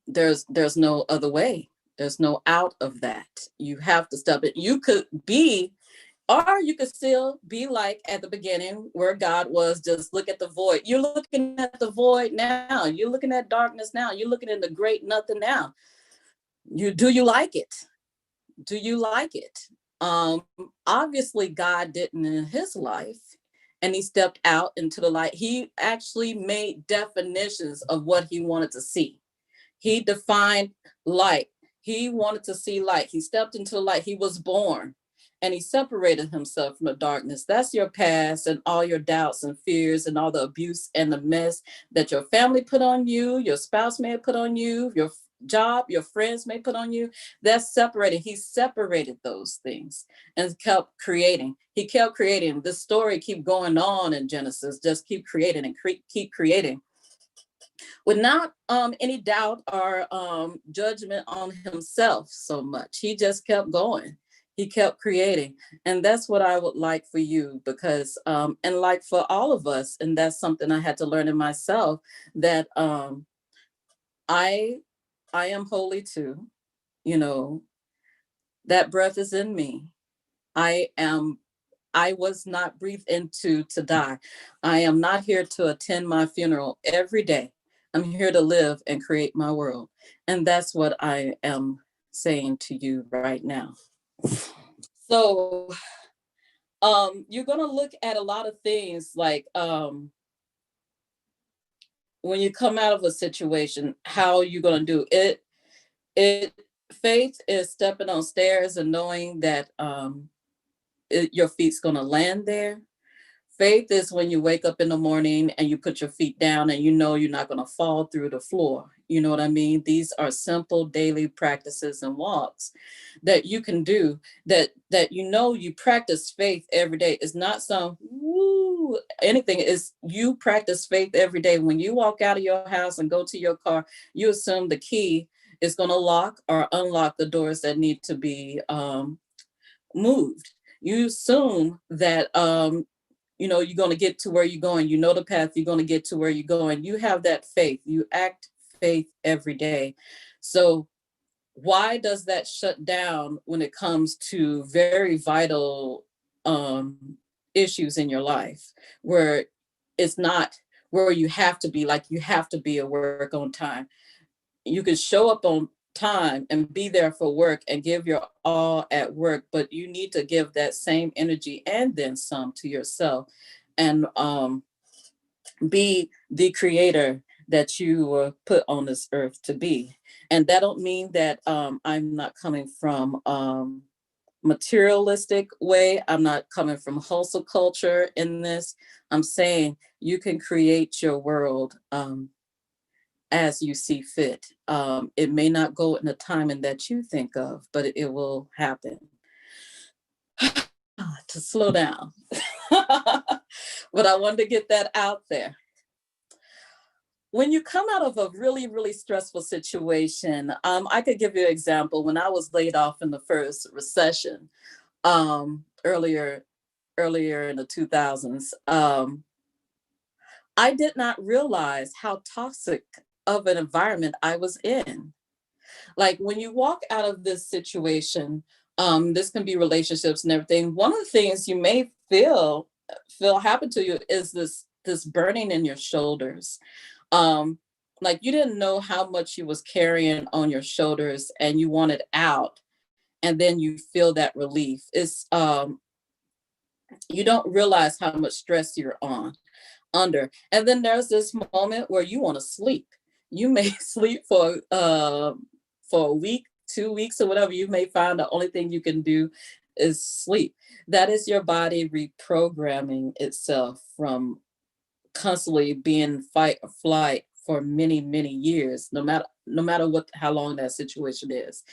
there's no other way. There's no out of that. You have to step it. You could be, or you could still be like at the beginning where God was, just look at the void. You're looking at the void now. You're looking at darkness now. You're looking in the great nothing now. Do you like it? Do you like it? Obviously God didn't in his life, and he stepped out into the light. He actually made definitions of what he wanted to see. He defined light. He wanted to see light. He stepped into the light. He was born and he separated himself from the darkness. That's your past and all your doubts and fears and all the abuse and the mess that your family put on you, your spouse may have put on you, your job, your friends may put on you. That's separated. He separated those things and kept creating. He kept creating. This story keep going on in Genesis. Just keep creating and keep creating with not any doubt or judgment on himself so much. He just kept going. He kept creating. And that's what I would like for you, because, and like for all of us, and that's something I had to learn in myself, that I I am holy too. You know, that breath is in me. I am I was not breathed into to die. I am not here to attend my funeral every day. I'm here to live and create my world. And that's what I am saying to you right now. So you're gonna look at a lot of things like when you come out of a situation, how you're gonna do it. It faith is stepping on stairs and knowing that your feet's gonna land there. Faith is when you wake up in the morning and you put your feet down and you know you're not going to fall through the floor. You know what I mean? These are simple daily practices and walks that you can do, that you know you practice faith every day. It's not some woo anything. Is you practice faith every day. When you walk out of your house and go to your car, you assume the key is going to lock or unlock the doors that need to be moved. You assume that you're going to get to where you're going. You know the path, you're going to get to where you're going. You have that faith. You act faith every day. So why does that shut down when it comes to very vital issues in your life, where it's not where you have to be, like you have to be at work on time? You can show up on time and be there for work and give your all at work, but you need to give that same energy and then some to yourself, and be the creator that you were put on this earth to be. And that don't mean that I'm not coming from materialistic way. I'm not coming from hustle culture in this. I'm saying you can create your world as you see fit. It may not go in the timing that you think of, but it will happen. To slow down. But I wanted to get that out there. When you come out of a really, really stressful situation, I could give you an example. When I was laid off in the first recession, earlier in the 2000s, I did not realize how toxic of an environment I was in. Like when you walk out of this situation, this can be relationships and everything. One of the things you may feel happen to you is this burning in your shoulders. Um, like you didn't know how much you was carrying on your shoulders and you want it out, and then you feel that relief. It's you don't realize how much stress you're on under. And then there's this moment where you want to sleep. You may sleep for a week, 2 weeks, or whatever. You may find the only thing you can do is sleep. That is your body reprogramming itself from constantly being fight or flight for many, many years, no matter what how long that situation is.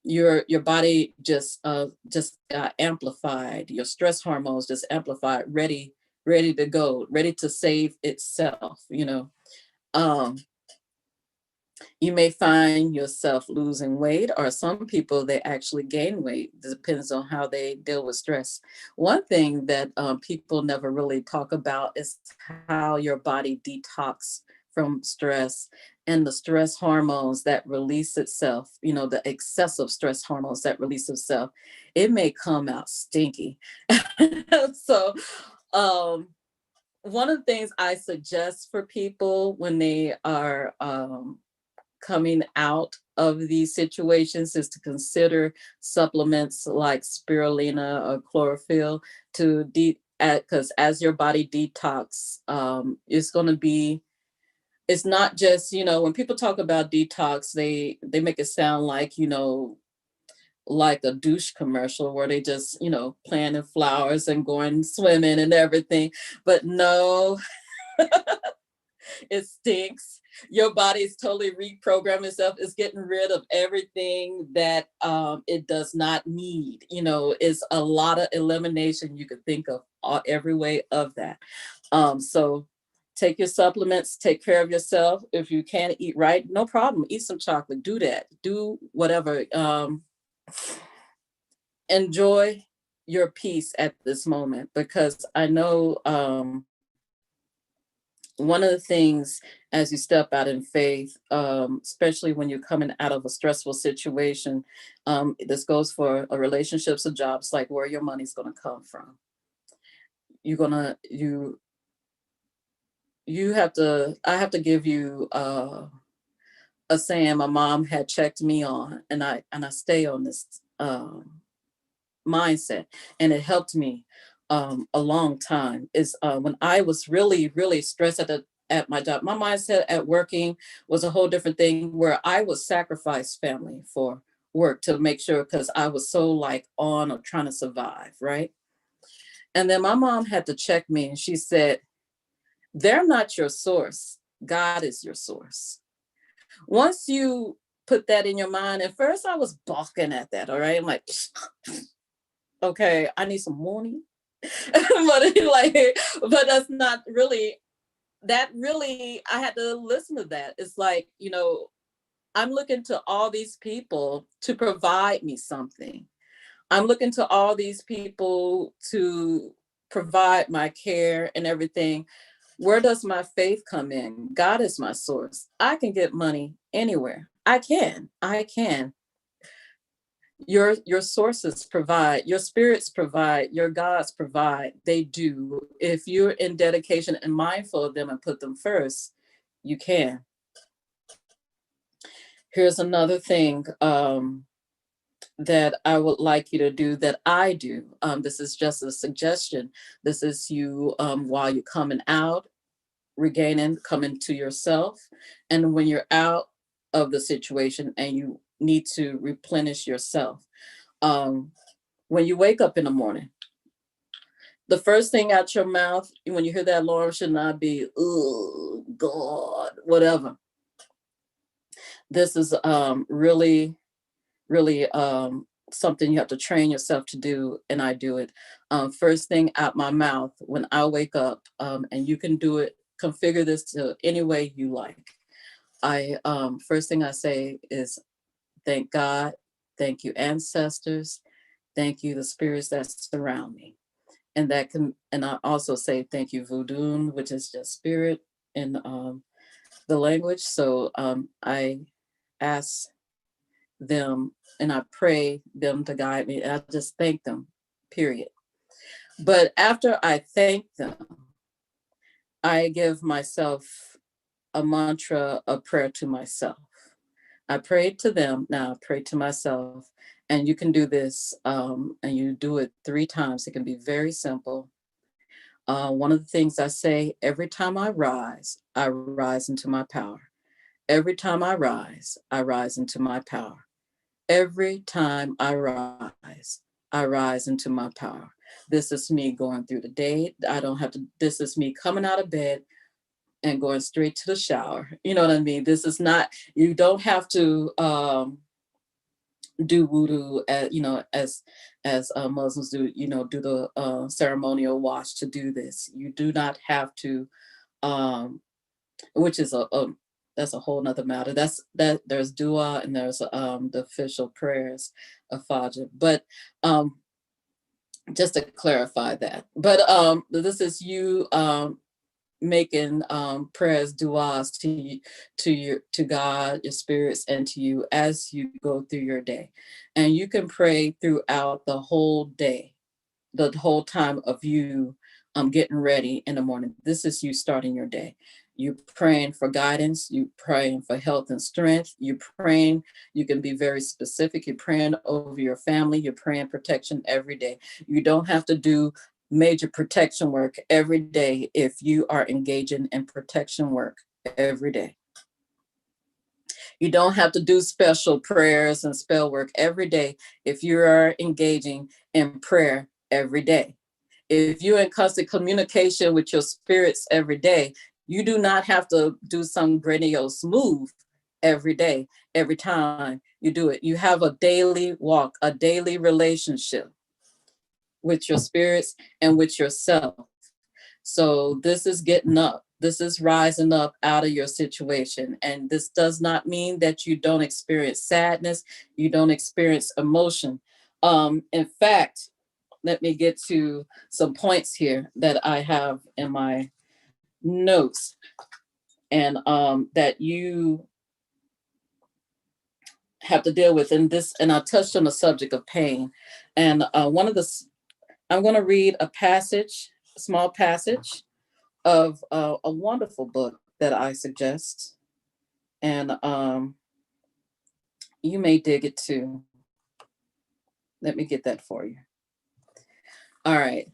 Your body just got amplified. Your stress hormones just amplified, ready to go, ready to save itself. Um, you may find yourself losing weight, or some people they actually gain weight. It depends on how they deal with stress. One thing that people never really talk about is how your body detox from stress and the stress hormones that release itself, the excessive stress hormones that release itself, it may come out stinky. So, um, one of the things I suggest for people when they are coming out of these situations is to consider supplements like spirulina or chlorophyll to because as your body detox, it's going to be, it's not just, when people talk about detox, they make it sound like, like a douche commercial where they just, planting flowers and going swimming and everything. But no, it stinks. Your body is totally reprogramming itself. It's getting rid of everything that it does not need. It's a lot of elimination. You could think of every way of that. So take your supplements, take care of yourself. If you can't eat right, no problem. Eat some chocolate. Do that. Do whatever. Enjoy your peace at this moment, because I know one of the things as you step out in faith, especially when you're coming out of a stressful situation, this goes for relationships or jobs, like where your money's going to come from. I have to give you a saying my mom had checked me on, and I stay on this mindset, and it helped me a long time. Is when I was really, really stressed at my job, my mindset at working was a whole different thing, where I would sacrifice family for work to make sure, because I was so like on or trying to survive, right? And then my mom had to check me, and she said, they're not your source. God is your source. Once you put that in your mind, at first I was balking at that, all right? I'm like, okay, I need some money. but that's not really, I had to listen to that. It's like, I'm looking to all these people to provide me something. I'm looking to all these people to provide my care and everything. Where does my faith come in? God is my source. I can get money anywhere. I can. Your sources provide, your spirits provide, your gods provide. They do. If you're in dedication and mindful of them and put them first, you can. Here's another thing that I would like you to do, that I do. This is just a suggestion. This is you while you're coming out, regaining, coming to yourself. And when you're out of the situation and you need to replenish yourself. When you wake up in the morning, the first thing out your mouth when you hear that alarm should not be, oh, God, whatever. This is really, really something you have to train yourself to do, and I do it. First thing out my mouth when I wake up, and you can do it, configure this to any way you like. First thing I say is, thank God, thank you, ancestors, thank you, the spirits that surround me. And I also say thank you, Voodoo, which is just spirit in the language. So I ask them and I pray them to guide me. And I just thank them, period. But after I thank them, I give myself a mantra, a prayer to myself. I pray to them, now I pray to myself. And you can do this, and you do it 3 times. It can be very simple. One of the things I say, every time I rise into my power. Every time I rise into my power. Every time I rise into my power. This is me going through the day. This is me coming out of bed and going straight to the shower. You know what I mean? This is not, you don't have to do voodoo, as Muslims do, do the ceremonial wash to do this. You do not have to, which is that's a whole nother matter. There's dua and there's the official prayers of Fajr. But just to clarify that. But this is you making prayers, duas to you, to God, your spirits, and to you as you go through your day. And you can pray throughout the whole day, the whole time of you getting ready in the morning. This is you starting your day. You praying for guidance, you praying for health and strength, you praying, you can be very specific, you're praying over your family, you're praying protection every day. You don't have to do major protection work every day if you are engaging in protection work every day. You don't have to do special prayers and spell work every day if you are engaging in prayer every day. If you're in constant communication with your spirits every day, you do not have to do some grandiose move every day, every time you do it. You have a daily walk, a daily relationship with your spirits and with yourself. So this is getting up. This is rising up out of your situation. And this does not mean that you don't experience sadness, you don't experience emotion. In fact, let me get to some points here that I have in my notes, and that you have to deal with in this. And I touched on the subject of pain. And I'm going to read a passage, a small passage of a wonderful book that I suggest. And you may dig it too. Let me get that for you. All right.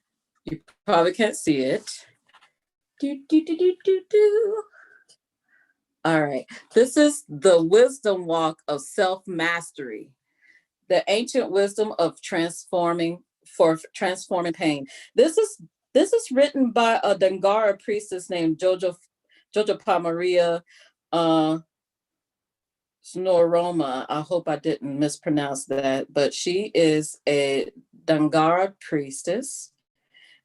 You probably can't see it. Do, do, do, do, do, do. All right. This is the wisdom walk of self-mastery, the ancient wisdom of transforming pain. This is written by a Dangara priestess named Jojo Pamaria Snoroma. I hope I didn't mispronounce that, but she is a Dangara priestess.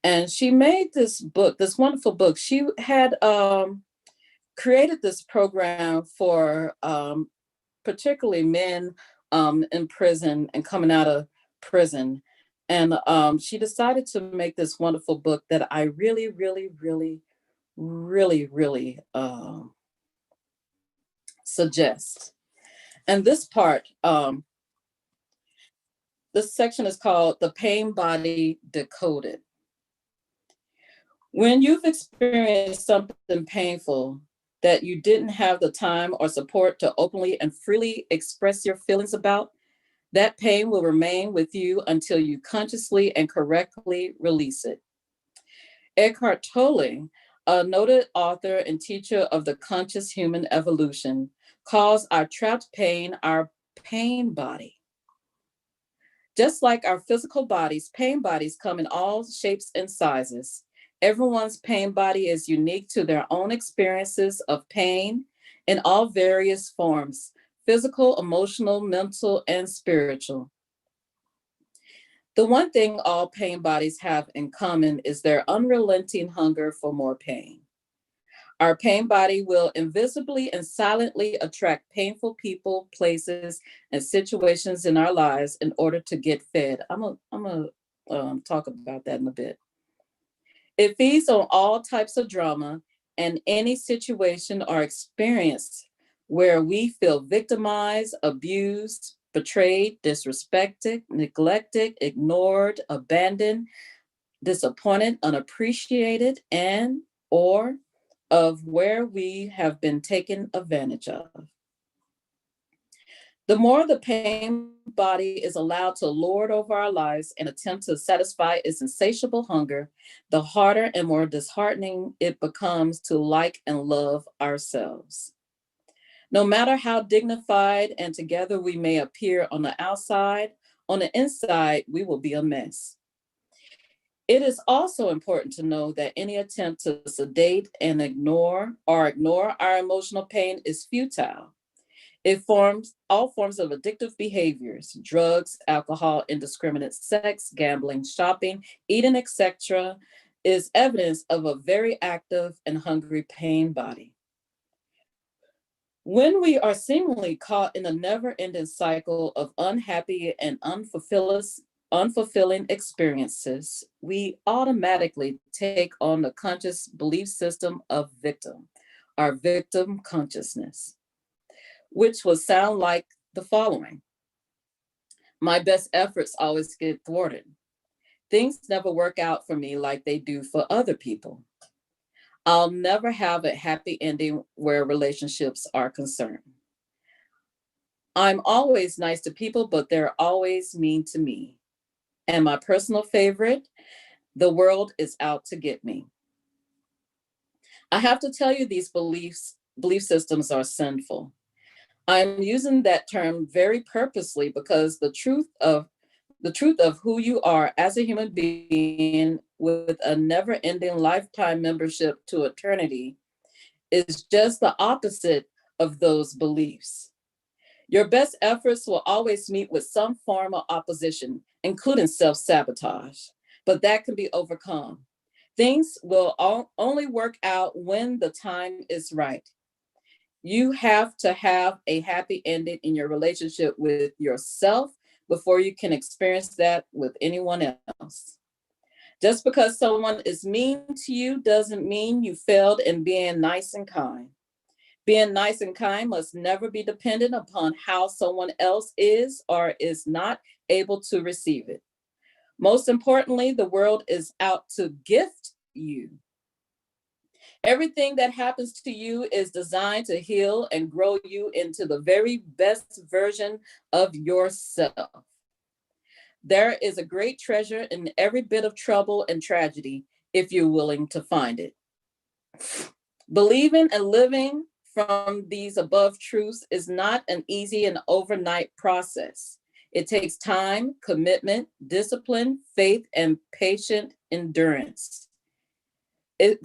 And she made this book, this wonderful book. She had created this program for particularly men in prison and coming out of prison. And she decided to make this wonderful book that I really, really, really, really, really suggest. And this part, this section is called The Pain Body Decoded. When you've experienced something painful that you didn't have the time or support to openly and freely express your feelings about, that pain will remain with you until you consciously and correctly release it. Eckhart Tolle, a noted author and teacher of the conscious human evolution, calls our trapped pain our pain body. Just like our physical bodies, pain bodies come in all shapes and sizes. Everyone's pain body is unique to their own experiences of pain in all various forms: physical, emotional, mental, and spiritual. The one thing all pain bodies have in common is their unrelenting hunger for more pain. Our pain body will invisibly and silently attract painful people, places, and situations in our lives in order to get fed. I'm gonna talk about that in a bit. It feeds on all types of drama and any situation or experience where we feel victimized, abused, betrayed, disrespected, neglected, ignored, abandoned, disappointed, unappreciated, and or of where we have been taken advantage of. The more the pain body is allowed to lord over our lives and attempt to satisfy its insatiable hunger, the harder and more disheartening it becomes to like and love ourselves. No matter how dignified and together we may appear on the outside, on the inside, we will be a mess. It is also important to know that any attempt to sedate and ignore our emotional pain is futile. It forms all forms of addictive behaviors: drugs, alcohol, indiscriminate sex, gambling, shopping, eating, etc., is evidence of a very active and hungry pain body. When we are seemingly caught in a never-ending cycle of unhappy and unfulfilling experiences, we automatically take on the conscious belief system of victim, our victim consciousness, which will sound like the following. My best efforts always get thwarted. Things never work out for me like they do for other people. I'll never have a happy ending where relationships are concerned. I'm always nice to people, but they're always mean to me. And my personal favorite, the world is out to get me. I have to tell you, these belief systems are sinful. I'm using that term very purposely because the truth of who you are as a human being with a never-ending lifetime membership to eternity is just the opposite of those beliefs. Your best efforts will always meet with some form of opposition, including self-sabotage, but that can be overcome. Things will only work out when the time is right. You have to have a happy ending in your relationship with yourself before you can experience that with anyone else. Just because someone is mean to you doesn't mean you failed in being nice and kind. Being nice and kind must never be dependent upon how someone else is or is not able to receive it. Most importantly, the world is out to gift you. Everything that happens to you is designed to heal and grow you into the very best version of yourself. There is a great treasure in every bit of trouble and tragedy if you're willing to find it. Believing and living from these above truths is not an easy and overnight process. It takes time, commitment, discipline, faith, and patient endurance. It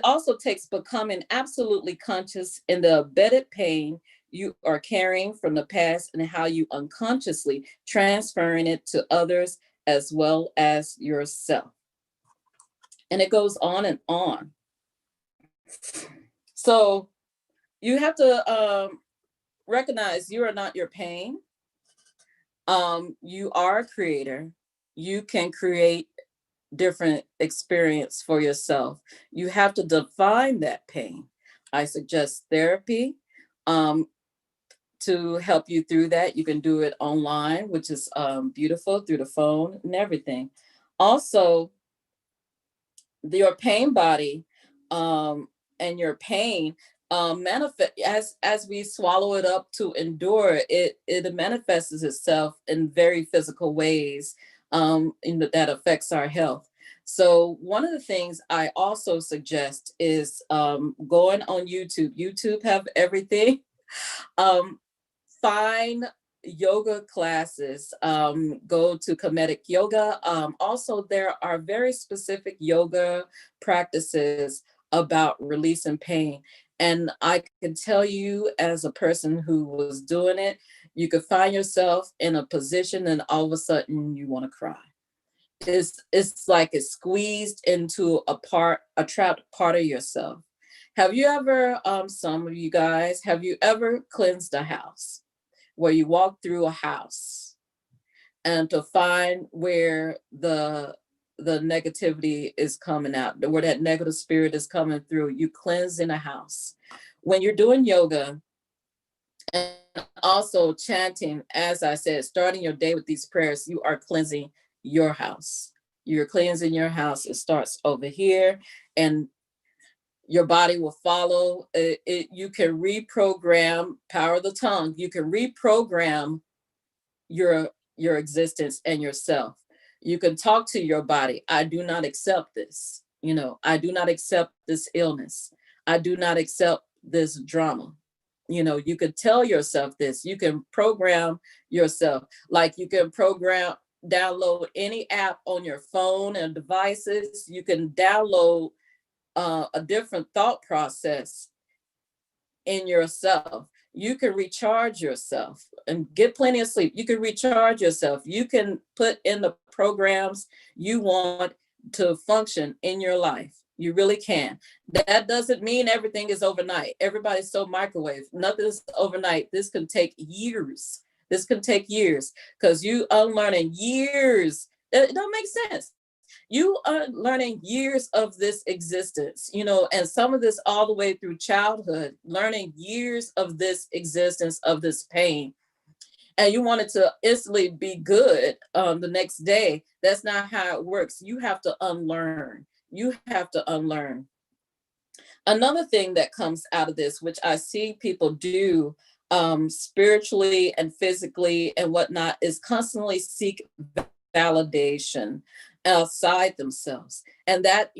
also takes becoming absolutely conscious in the embedded pain you are carrying from the past and how you unconsciously transferring it to others as well as yourself. And it goes on and on. So you have to recognize you are not your pain. You are a creator. You can create different experience for yourself. You have to define that pain. I suggest therapy to help you through that. You can do it online, which is beautiful, through the phone and everything. Also, your pain body and your pain manifest as we swallow it up to endure it. It manifests itself in very physical ways that affects our health. So one of the things I also suggest is going on YouTube. YouTube have everything. Find yoga classes, go to comedic yoga. Also, there are very specific yoga practices about releasing pain. And I can tell you, as a person who was doing it, you could find yourself in a position and all of a sudden you want to cry. It's like it's squeezed into a trapped part of yourself. Have you ever, some of you guys, have you ever cleansed a house where you walk through a house and to find where the negativity is coming out, where that negative spirit is coming through? You cleanse in a house. When you're doing yoga and also chanting, as I said, starting your day with these prayers, you are cleansing your house. You're cleansing your house. It starts over here, and your body will follow. You can reprogram, power of the tongue. You can reprogram your existence and yourself. You can talk to your body. I do not accept this. I do not accept this illness. I do not accept this drama. You could tell yourself this. You can program yourself. Like you can download any app on your phone and devices. You can download a different thought process in yourself. You can recharge yourself and get plenty of sleep. You can recharge yourself. You can put in the programs you want to function in your life. You really can. That doesn't mean everything is overnight. Everybody's so microwave. Nothing's overnight. This can take years This can take years because you unlearning years. It don't make sense. You are learning years of this existence, and some of this all the way through childhood, learning years of this existence, of this pain. And you want it to instantly be good the next day. That's not how it works. You have to unlearn. You have to unlearn. Another thing that comes out of this, which I see people do spiritually and physically and whatnot, is constantly seek validation outside themselves. And that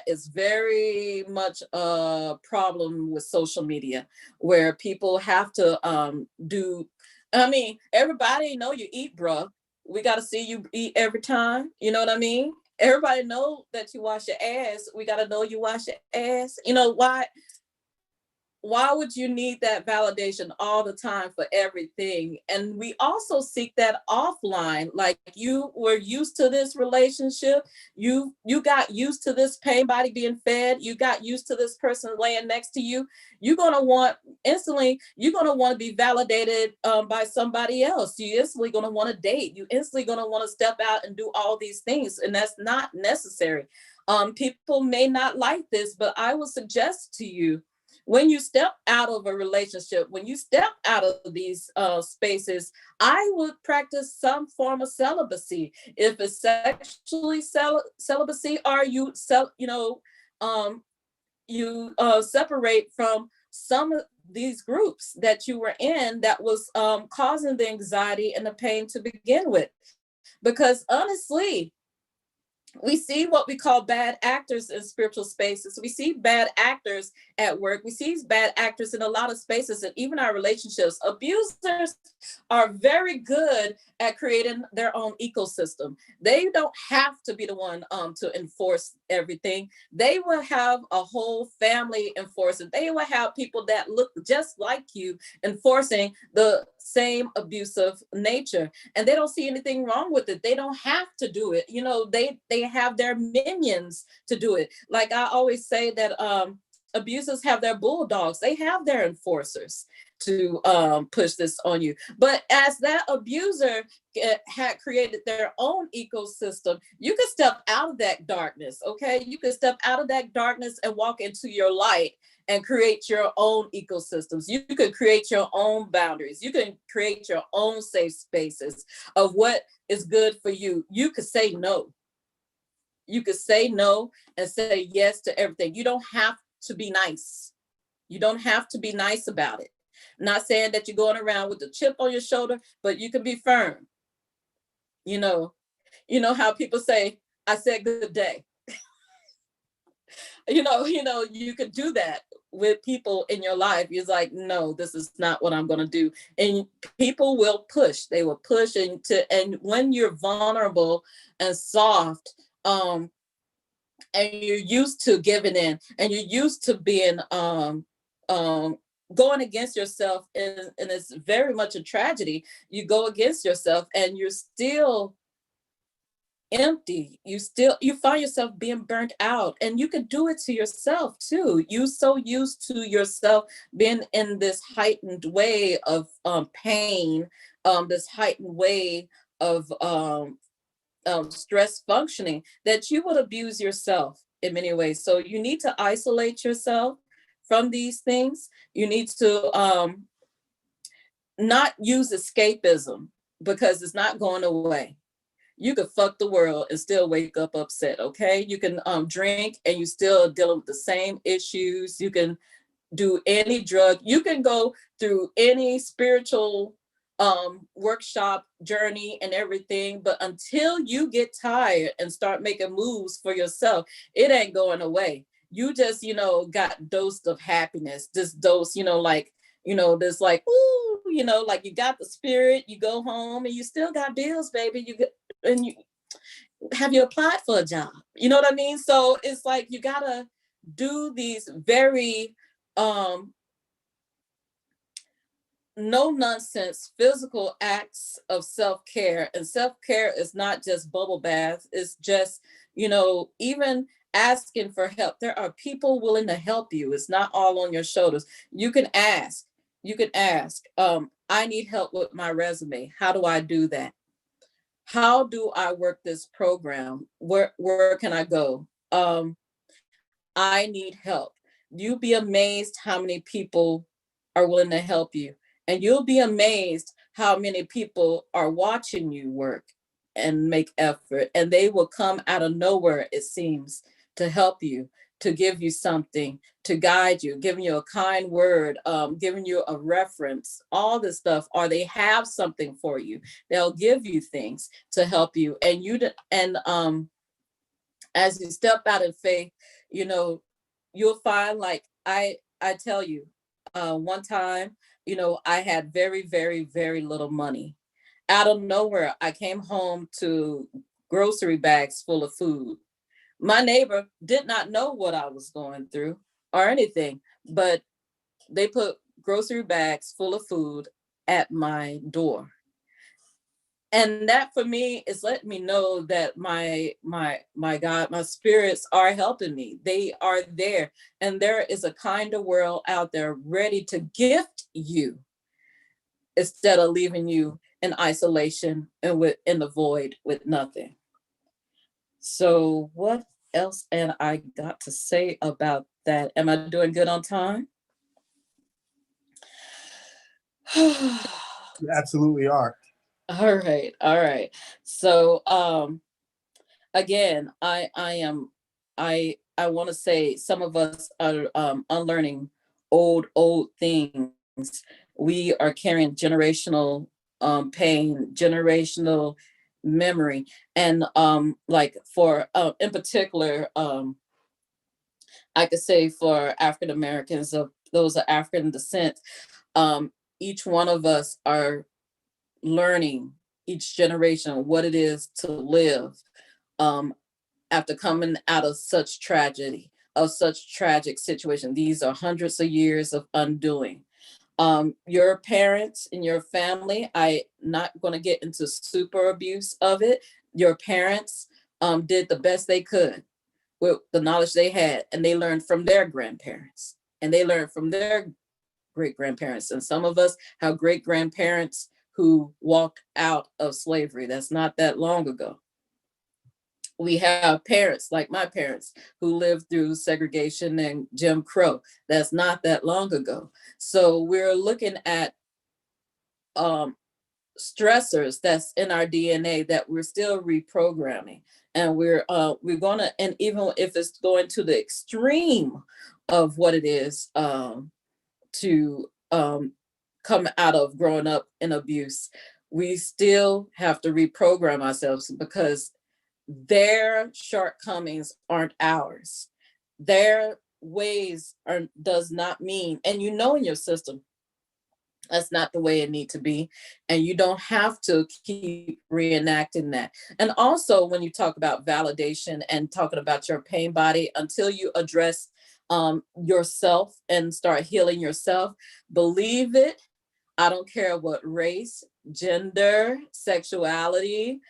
is very much a problem with social media, where people have to do, I mean, everybody know you eat, bro. We got to see you eat every time. You know what I mean? Everybody know that you wash your ass. We got to know you wash your ass. Why would you need that validation all the time for everything? And we also seek that offline. Like, you were used to this relationship, you got used to this pain body being fed, you got used to this person laying next to you. You're going to want to be validated by somebody else. You instantly going to want to date. You instantly going to want to step out and do all these things, and that's not necessary. People may not like this, but I will suggest to you, when you step out of a relationship, when you step out of these spaces, I would practice some form of celibacy. If it's sexually celibacy, or you separate from some of these groups that you were in that was causing the anxiety and the pain to begin with. Because honestly, we see what we call bad actors in spiritual spaces. We see bad actors at work. We see bad actors in a lot of spaces, and even our relationships. Abusers are very good at creating their own ecosystem. They don't have to be the one to enforce everything. They will have a whole family enforcing. They will have people that look just like you enforcing the same abusive nature, and they don't see anything wrong with it. They don't have to do it. They have their minions to do it. Like I always say that abusers have their bulldogs. They have their enforcers to push this on you. But as that abuser had created their own ecosystem, you can step out of that darkness. Okay, you can step out of that darkness and walk into your light and create your own ecosystems. You can create your own boundaries. You can create your own safe spaces of what is good for you. You could say no. You could say no and say yes to everything. You don't have to be nice. You don't have to be nice about it. I'm not saying that you're going around with a chip on your shoulder, but you can be firm. You know how people say, I said good day. You could do that with people in your life. It's like, no, this is not what I'm going to do. And people will push. They will push and when you're vulnerable and soft, and you're used to giving in, and you're used to being going against yourself, and it's very much a tragedy. You go against yourself and you're still empty. You find yourself being burnt out, and you could do it to yourself too. You so used to yourself being in this heightened way of pain, this heightened way of stress functioning, that you would abuse yourself in many ways. So you need to isolate yourself from these things. You need to not use escapism, because it's not going away. You could fuck the world and still wake up upset. Okay, you can drink and you still dealing with the same issues. You can do any drug. You can go through any spiritual workshop journey and everything, but until you get tired and start making moves for yourself, it ain't going away. You just got dosed of happiness, this dose, this like, ooh, like you got the spirit. You go home and you still got bills, baby. Have you applied for a job? You know what I mean? So it's like you gotta do these very no nonsense physical acts of self-care. And self-care is not just bubble baths. It's just, even asking for help. There are people willing to help you. It's not all on your shoulders. You can ask. I need help with my resume. How do I do that? How do I work this program? Where can I go? I need help. You'll be amazed how many people are willing to help you. And you'll be amazed how many people are watching you work and make effort. And they will come out of nowhere, it seems, to help you, to give you something, to guide you, giving you a kind word, giving you a reference, all this stuff, or they have something for you. They'll give you things to help you. And as you step out in faith, you know, you'll find, like I tell you, one time, I had very, very, very little money. Out of nowhere, I came home to grocery bags full of food. My neighbor did not know what I was going through or anything, but they put grocery bags full of food at my door. And that for me is letting me know that my God, my spirits are helping me. They are there, and there is a kinder world out there ready to gift you instead of leaving you in isolation and in the void with nothing. So what else and I got to say about that? Am I doing good on time? You absolutely are. All right, all right. So again, I want to say some of us are unlearning old things. We are carrying generational pain, generational memory, and like for in particular, I could say for African Americans, of those of African descent, each one of us are learning, each generation, what it is to live um, after coming out of such tragedy, of such tragic situation. These are hundreds of years of undoing. Your parents and your family, I not going to get into super abuse of it. Your parents did the best they could with the knowledge they had, and they learned from their grandparents, and they learned from their great grandparents. And some of us have great grandparents who walked out of slavery. That's not that long ago. We have parents like my parents who lived through segregation and Jim Crow. That's not that long ago. So we're looking at um, stressors that's in our DNA that we're still reprogramming, and we're gonna, and even if it's going to the extreme of what it is to come out of growing up in abuse, we still have to reprogram ourselves because their shortcomings aren't ours. Their ways are does not mean, and in your system, that's not the way it need to be. And you don't have to keep reenacting that. And also when you talk about validation and talking about your pain body, until you address yourself and start healing yourself, believe it, I don't care what race, gender, sexuality,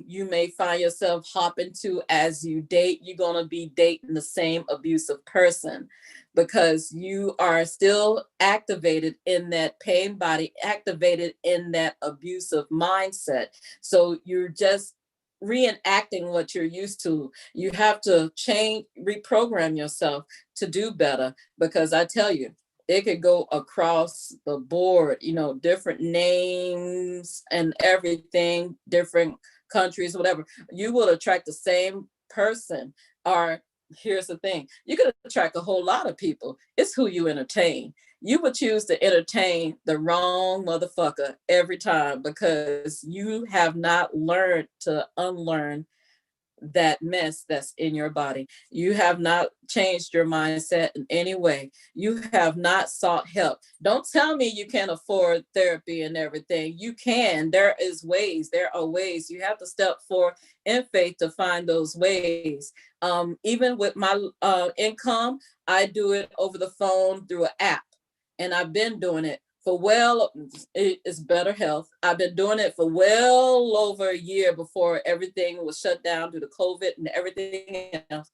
you may find yourself hopping to as you date, you're going to be dating the same abusive person because you are still activated in that pain body, activated in that abusive mindset. So you're just reenacting what you're used to. You have to change, reprogram yourself to do better, because I tell you, it could go across the board, different names and everything, different countries, whatever. You will attract the same person. Or here's the thing, you could attract a whole lot of people. It's who you entertain. You would choose to entertain the wrong motherfucker every time because you have not learned to unlearn that mess that's in your body. You have not changed your mindset in any way. You have not sought help. Don't tell me you can't afford therapy and everything. You can. There are ways. You have to step forward in faith to find those ways. Even with my income, I do it over the phone through an app. And I've been doing it for it's Better Health. I've been doing it for well over a year before everything was shut down due to COVID and everything else.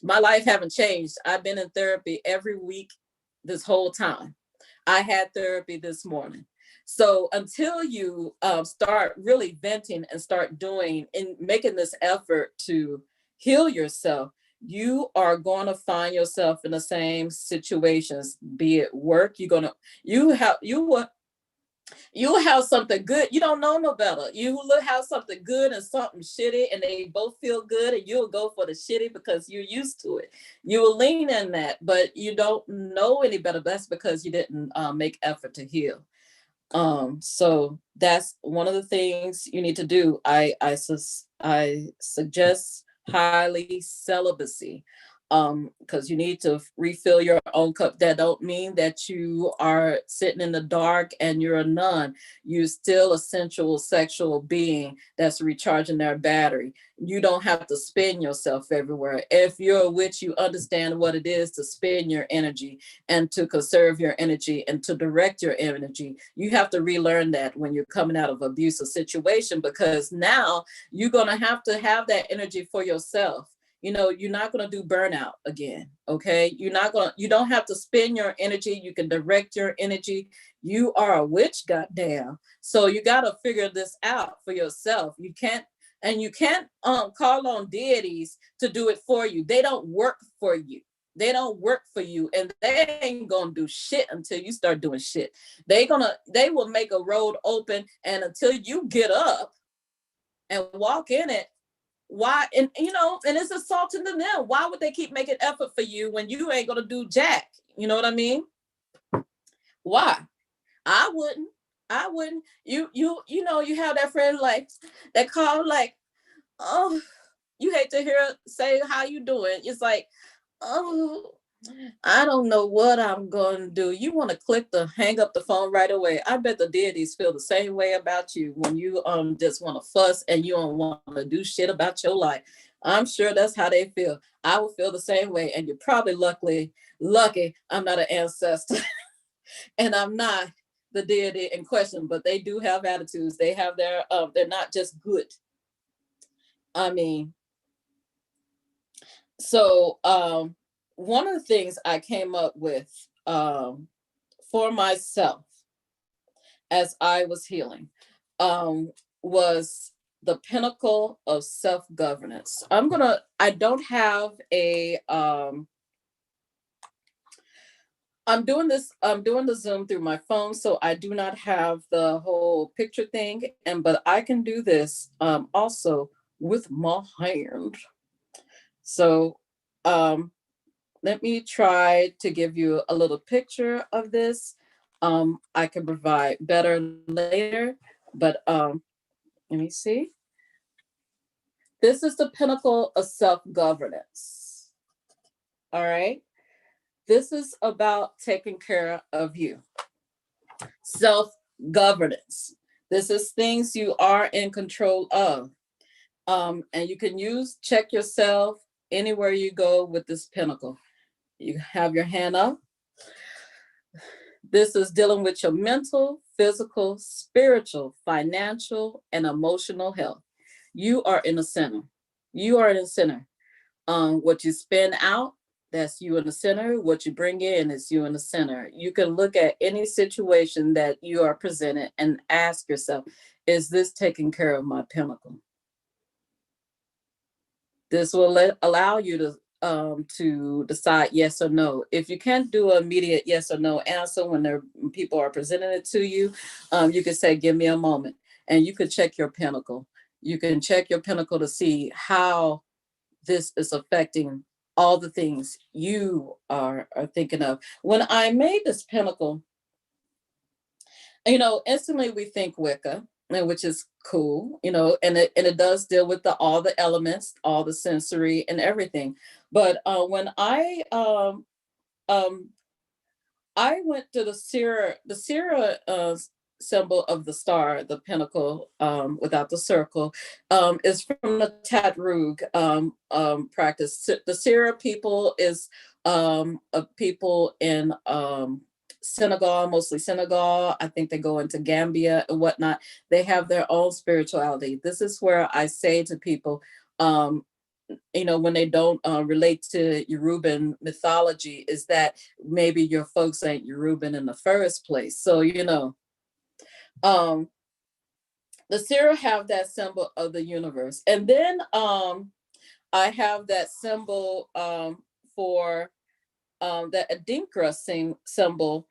My life haven't changed. I've been in therapy every week this whole time. I had therapy this morning. So until you start really venting and start doing and making this effort to heal yourself, you are going to find yourself in the same situations, be it work. You have something good. You don't know no better. You will have something good and something shitty, and they both feel good, and you'll go for the shitty because you're used to it. You will lean in that, but you don't know any better. That's because you didn't make effort to heal. So that's one of the things you need to do. I suggest highly celibacy, because you need to refill your own cup. That don't mean that you are sitting in the dark and you're a nun. You're still a sensual sexual being that's recharging their battery. You don't have to spin yourself everywhere. If you're a witch, you understand what it is to spin your energy and to conserve your energy and to direct your energy. You have to relearn that when you're coming out of abusive situation, because now you're going to have that energy for yourself. You're not going to do burnout again. Okay. You don't have to spend your energy. You can direct your energy. You are a witch, goddamn. So you got to figure this out for yourself. You can't call on deities to do it for you. They don't work for you. They don't work for you, and they ain't gonna do shit until you start doing shit. They will make a road open, and until you get up and walk in it, why? And it's assaulting to them. Why would they keep making effort for you when you ain't gonna do jack? You know what I mean? Why? I wouldn't. You have that friend like that call like, oh, you hate to hear say how you doing. It's like, oh, I don't know what I'm going to do. You want to hang up the phone right away. I bet the deities feel the same way about you when you just want to fuss and you don't want to do shit about your life. I'm sure that's how they feel. I will feel the same way. And you're probably lucky I'm not an ancestor and I'm not the deity in question, but they do have attitudes. They have they're not just good. I mean, so one of the things I came up with for myself as I was healing was the pinnacle of self-governance. I don't have I'm doing the Zoom through my phone, so I do not have the whole picture thing, but I can do this also with my hand. So let me try to give you a little picture of this. I can provide better later, but let me see. This is the pinnacle of self-governance. All right. This is about taking care of you. Self-governance. This is things you are in control of. And you can check yourself anywhere you go with this pinnacle. You have your hand up. This is dealing with your mental, physical, spiritual, financial, and emotional health. You are in the center. You are in the center. What you spend out, that's you in the center. What you bring in is you in the center. You can look at any situation that you are presented and ask yourself, is this taking care of my pinnacle? This will allow you to decide yes or no. If you can't do an immediate yes or no answer when people are presenting it to you, you can say, give me a moment. And you can check your pinnacle. You can check your pinnacle to see how this is affecting all the things you are thinking of. When I made this pinnacle, instantly we think Wicca, which is cool, and it does deal with all the elements, all the sensory and everything. But when I went to the Sierra symbol of the star, the pinnacle without the circle, is from the Tatrug practice. The Sierra people is a people in Senegal, mostly Senegal. I think they go into Gambia and whatnot. They have their own spirituality. This is where I say to people, when they don't relate to Yoruban mythology, is that maybe your folks ain't Yoruban in the first place. So, Um, the cereal have that symbol of the universe. And then I have that symbol for that Adinkra symbol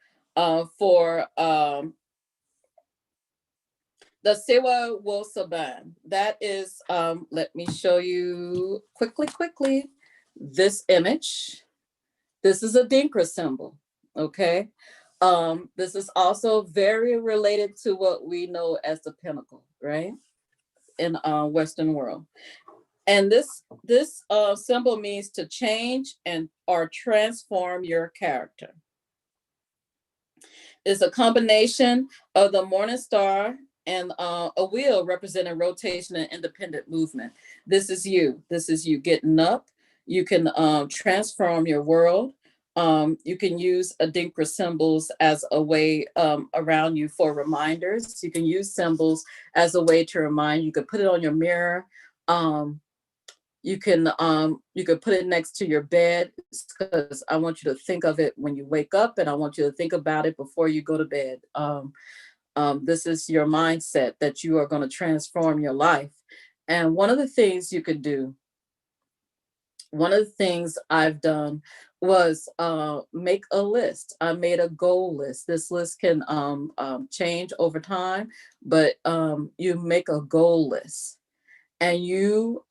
for the Sewa Wosaban. That is, let me show you quickly, this image. This is a Dinkra symbol, okay? This is also very related to what we know as the pinnacle, right? In Western world. And this symbol means to change and or transform your character. It's a combination of the morning star and a wheel representing rotation and independent movement. This is you. This is you getting up. You can transform your world. You can use Adinkra symbols as a way around you for reminders. You can use symbols as a way to remind you. You could put it on your mirror. You could put it next to your bed, because I want you to think of it when you wake up, and I want you to think about it before you go to bed. This is your mindset that you are going to transform your life. And one of the things you could do, one of the things I've done was make a list. I made a goal list. This list can change over time, but you make a goal list. And you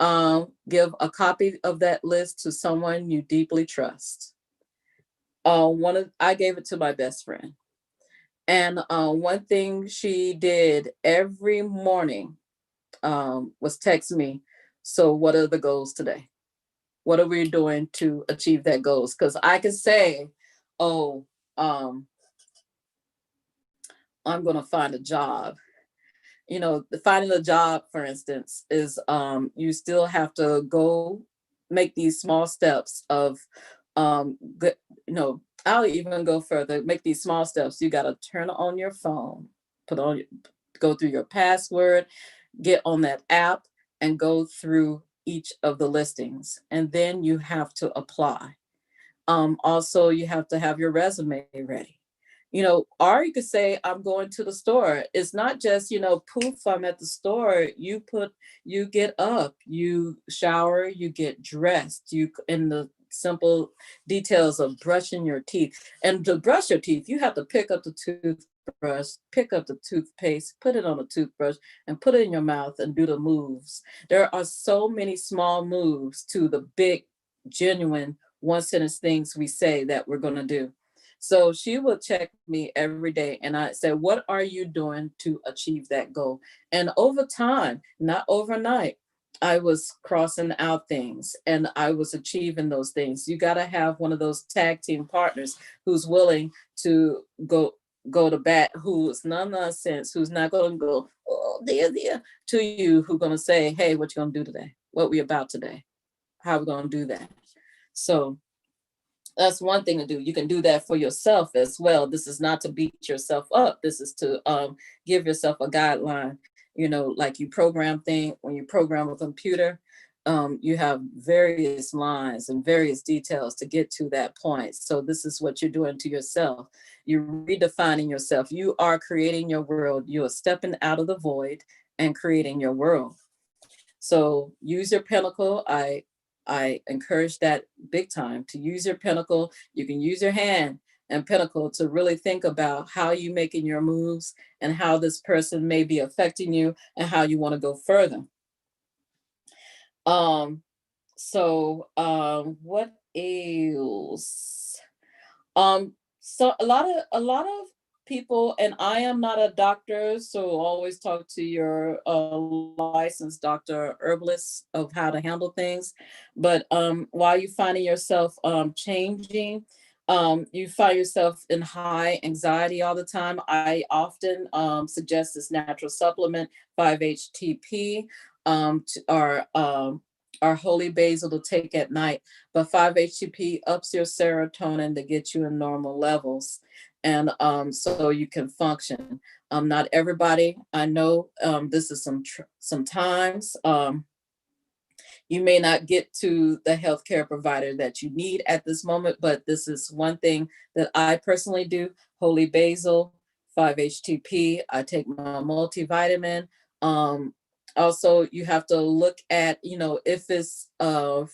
give a copy of that list to someone you deeply trust. I gave it to my best friend, and one thing she did every morning was text me. So, what are the goals today? What are we doing to achieve that goals? Because I can say, "Oh, um, I'm going to find a job." Finding a job, for instance, is you still have to go make these small steps of good, I'll even go further, make these small steps. You got to turn on your phone, go through your password, get on that app, and go through each of the listings, and then you have to apply. Also, you have to have your resume ready. Or you could say, I'm going to the store. It's not just, poof, I'm at the store. You get up, you shower, you get dressed, you in the simple details of brushing your teeth. And to brush your teeth, you have to pick up the toothbrush, pick up the toothpaste, put it on a toothbrush, and put it in your mouth and do the moves. There are so many small moves to the big, genuine, one sentence things we say that we're going to do. So she would check me every day, and I said, what are you doing to achieve that goal? And over time, not overnight, I was crossing out things and I was achieving those things. You got to have one of those tag team partners who's willing to go to bat, who's no nonsense, who's not going to go, oh, dear, to you, who's going to say, hey, what you going to do today? What we about today? How we going to do that? So that's one thing to do. You can do that for yourself as well. This is not to beat yourself up. This is to give yourself a guideline. Like when you program a computer, you have various lines and various details to get to that point. So this is what you're doing to yourself. You're redefining yourself. You are creating your world. You are stepping out of the void and creating your world. So use your pinnacle. I encourage that big time, to use your pinnacle. You can use your hand and pinnacle to really think about how you making your moves and how this person may be affecting you and how you want to go further. What else? So a lot of people, and I am not a doctor, so always talk to your licensed doctor, herbalist, of how to handle things. But while you finding yourself changing, you find yourself in high anxiety all the time, I often suggest this natural supplement, 5-HTP, or holy basil to take at night. But 5-HTP ups your serotonin to get you in normal levels, and so you can function. Not everybody, I know, this is sometimes you may not get to the healthcare provider that you need at this moment, but this is one thing that I personally do: holy basil, 5-HTP. I take my multivitamin. Also, you have to look at, if it's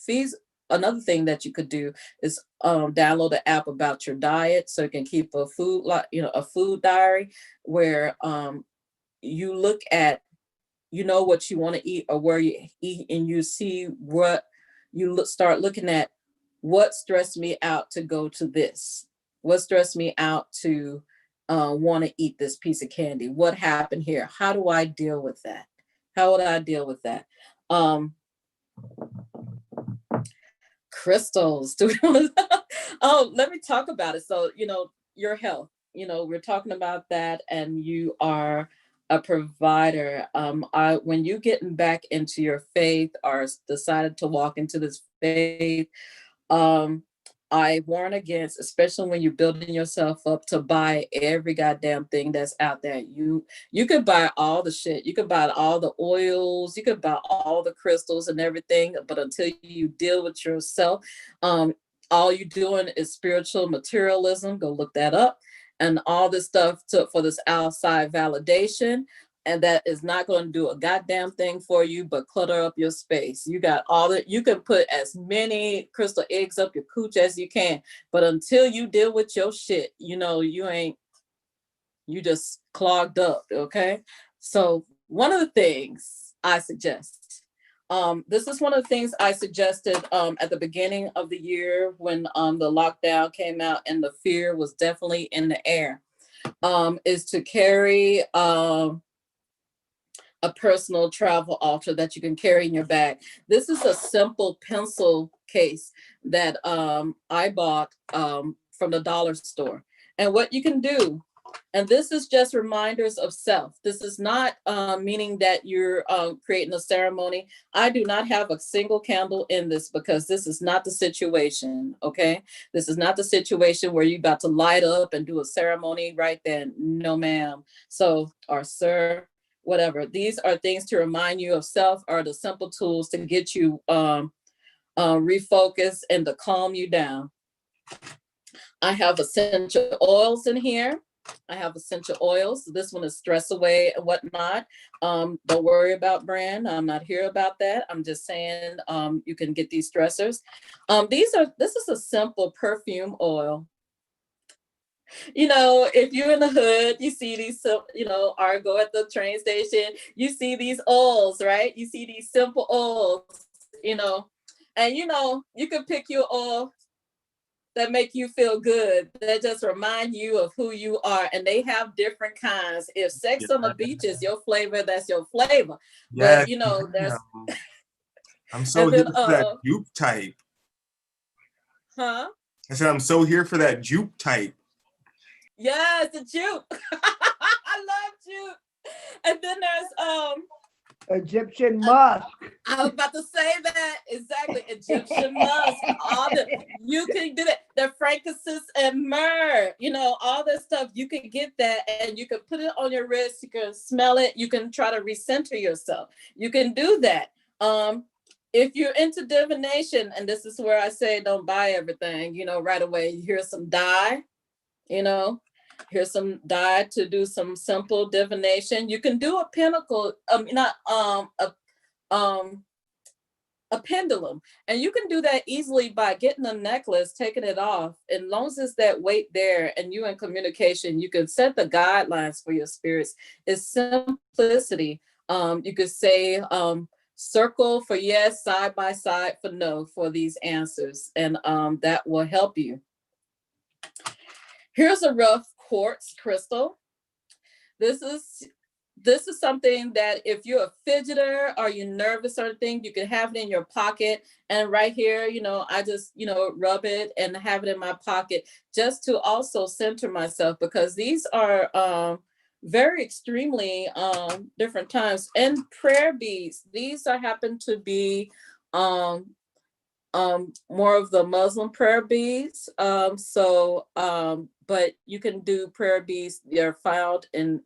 fees. Another thing that you could do is download an app about your diet, so you can keep a food, a food diary, where you look at, what you want to eat or where you eat, and you see what start looking at. What stressed me out to go to this? What stressed me out to want to eat this piece of candy? What happened here? How do I deal with that? How would I deal with that? Crystals. Oh, let me talk about it. So, your health, we're talking about that, and you are a provider. When you getting back into your faith, or decided to walk into this faith, I warn against, especially when you're building yourself up, to buy every goddamn thing that's out there. You could buy all the shit. You could buy all the oils. You could buy all the crystals and everything. But until you deal with yourself, all you're doing is spiritual materialism. Go look that up. And all this stuff for this outside validation. And that is not going to do a goddamn thing for you but clutter up your space. You got all that. You can put as many crystal eggs up your cooch as you can, but until you deal with your shit, you just clogged up. Okay. So one of the things I suggest, this is one of the things I suggested at the beginning of the year, when the lockdown came out and the fear was definitely in the air, is to carry a personal travel altar that you can carry in your bag. This is a simple pencil case that I bought from the dollar store. And what you can do, and this is just reminders of self. This is not meaning that you're creating a ceremony. I do not have a single candle in this, because this is not the situation, okay? This is not the situation where you're about to light up and do a ceremony right then. No, ma'am. So, or sir, whatever. These are things to remind you of self, are the simple tools to get you refocus and to calm you down. I have essential oils in here. I have essential oils. This one is stress away and whatnot. Don't worry about brand. I'm not here about that. I'm just saying you can get these stressors. This is a simple perfume oil. If you're in the hood, you see these, or go at the train station, you see these oils, right? You see these simple oils, and you can pick your oil that make you feel good, that just remind you of who you are. And they have different kinds. If Sex on the Beach is your flavor, that's your flavor. Yes, But there's I'm so here for that juke type. Huh? I said I'm so here for that juke type. Yes, the juke. I love juke. And then there's Egyptian musk. I was about to say that. Exactly. Egyptian musk. You can do that. The frankincense and myrrh, all this stuff. You can get that, and you can put it on your wrist. You can smell it. You can try to recenter yourself. You can do that. If you're into divination, and this is where I say don't buy everything, right away. Here's some dye, here's some dye to do some simple divination. You can do a pinnacle, a pendulum, and you can do that easily by getting a necklace, taking it off, and as long as it's that weight there and you in communication, you can set the guidelines for your spirits. It's simplicity. You could say circle for yes, side by side for no, for these answers, and that will help you. Here's a rough quartz crystal. This is something that if you're a fidgeter or you're nervous or anything, you can have it in your pocket. And right here, I just, rub it and have it in my pocket just to also center myself, because these are very extremely different times. And prayer beads, these happen to be more of the Muslim prayer beads. But you can do prayer beads. They're found in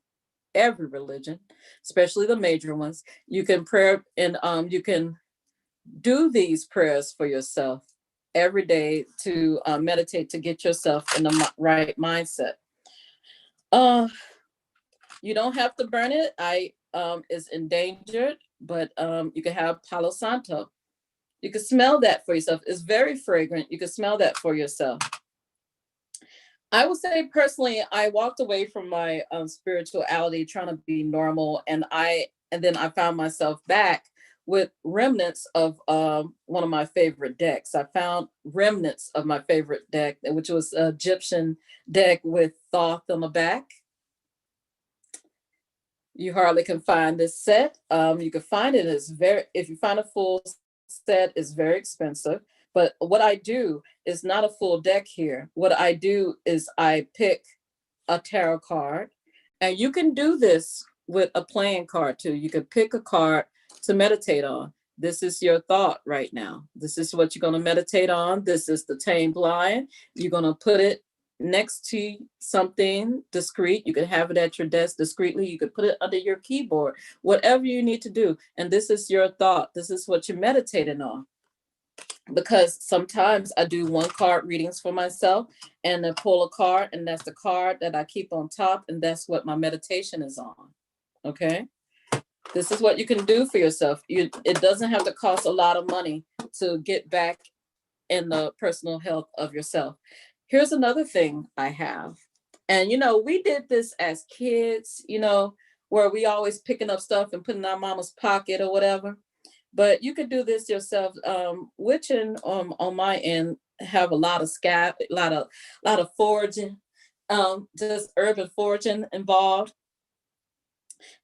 every religion, especially the major ones. You can pray, and you can do these prayers for yourself every day to meditate, to get yourself in the right mindset. You don't have to burn it. It's endangered, but you can have Palo Santo. You can smell that for yourself. It's very fragrant. You can smell that for yourself. I would say personally, I walked away from my spirituality, trying to be normal, and then I found myself back with remnants of one of my favorite decks. I found remnants of my favorite deck, which was an Egyptian deck with Thoth on the back. You hardly can find this set. You can find it as if you find a full set, it's very expensive. But what I do is not a full deck here. What I do is I pick a tarot card, and you can do this with a playing card too. You can pick a card to meditate on. This is your thought right now. This is what you're going to meditate on. This is the tamed lion. You're going to put it next to something discreet. You can have it at your desk discreetly. You could put it under your keyboard, whatever you need to do. And this is your thought. This is what you're meditating on. Because sometimes I do one card readings for myself and then pull a card, and that's the card that I keep on top, and that's what my meditation is on. Okay. This is what you can do for yourself. It doesn't have to cost a lot of money to get back in the personal health of yourself. Here's another thing I have. And, we did this as kids, where we always picking up stuff and putting in our mama's pocket or whatever. But you could do this yourself. Witching on my end have a lot of a lot of foraging, just urban foraging involved.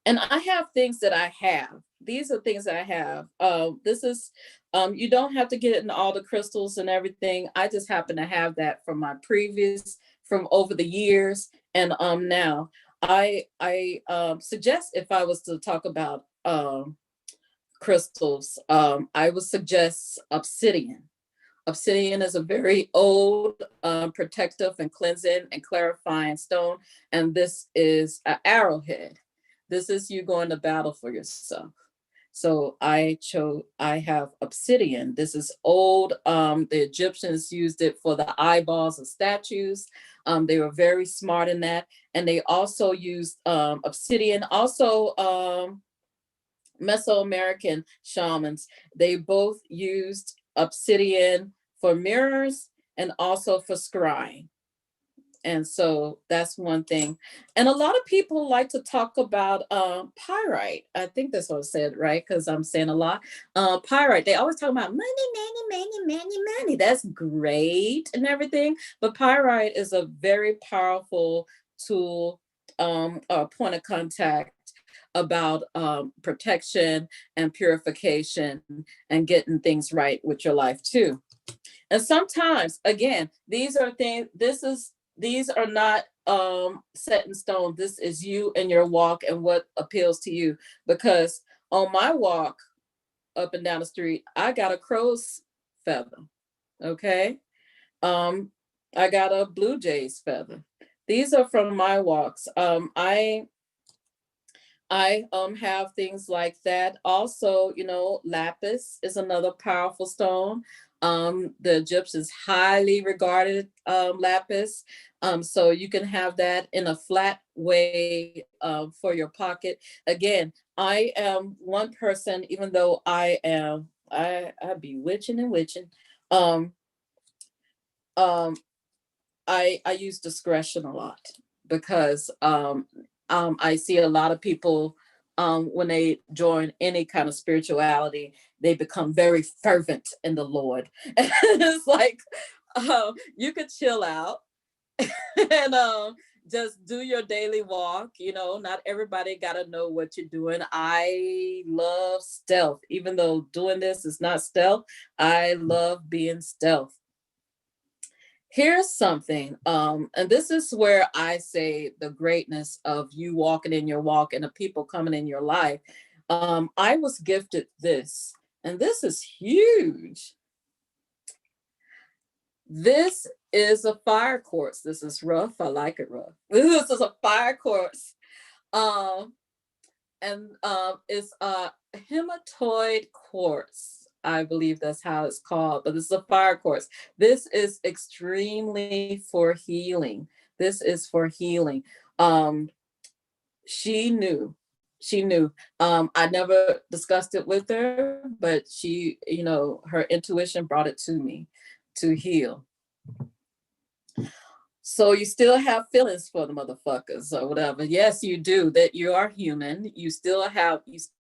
And I have things that I have. These are things that I have. This is, you don't have to get it in all the crystals and everything. I just happen to have that from from over the years. And now I suggest, if I was to talk about crystals, I would suggest obsidian. Obsidian is a very old, protective and cleansing and clarifying stone. And this is an arrowhead. This is you going to battle for yourself. So I have obsidian. This is old. The Egyptians used it for the eyeballs of statues. They were very smart in that. And they also used obsidian. Also, Mesoamerican shamans, they both used obsidian for mirrors and also for scrying. And so that's one thing. And a lot of people like to talk about pyrite. I think that's what I said, right? Because I'm saying a lot. Pyrite, they always talk about money. That's great and everything. But pyrite is a very powerful tool, point of contact about protection and purification and getting things right with your life too. And sometimes, again, these are not set in stone. This is you and your walk and what appeals to you. Because on my walk up and down the street, I got a crow's feather. Okay. I got a blue jay's feather. These are from my walks. I have things like that. Also, lapis is another powerful stone. The Egyptians highly regarded lapis. So you can have that in a flat way for your pocket. Again, I am one person, even though I be witching and witching. I use discretion a lot because I see a lot of people when they join any kind of spirituality, they become very fervent in the Lord. And it's like you could chill out and just do your daily walk. Not everybody got to know what you're doing. I love stealth, even though doing this is not stealth. I love being stealth. Here's something, and this is where I say the greatness of you walking in your walk and the people coming in your life. I was gifted this, and this is huge. This is a fire quartz. This is rough. I like it rough. This is a fire quartz. And it's a hematoid quartz. I believe that's how it's called, but this is a fire quartz. This is extremely for healing. This is for healing. she knew. She knew. I never discussed it with her, but she, her intuition brought it to me to heal. So you still have feelings for the motherfuckers or whatever. Yes, you do. That you are human. You still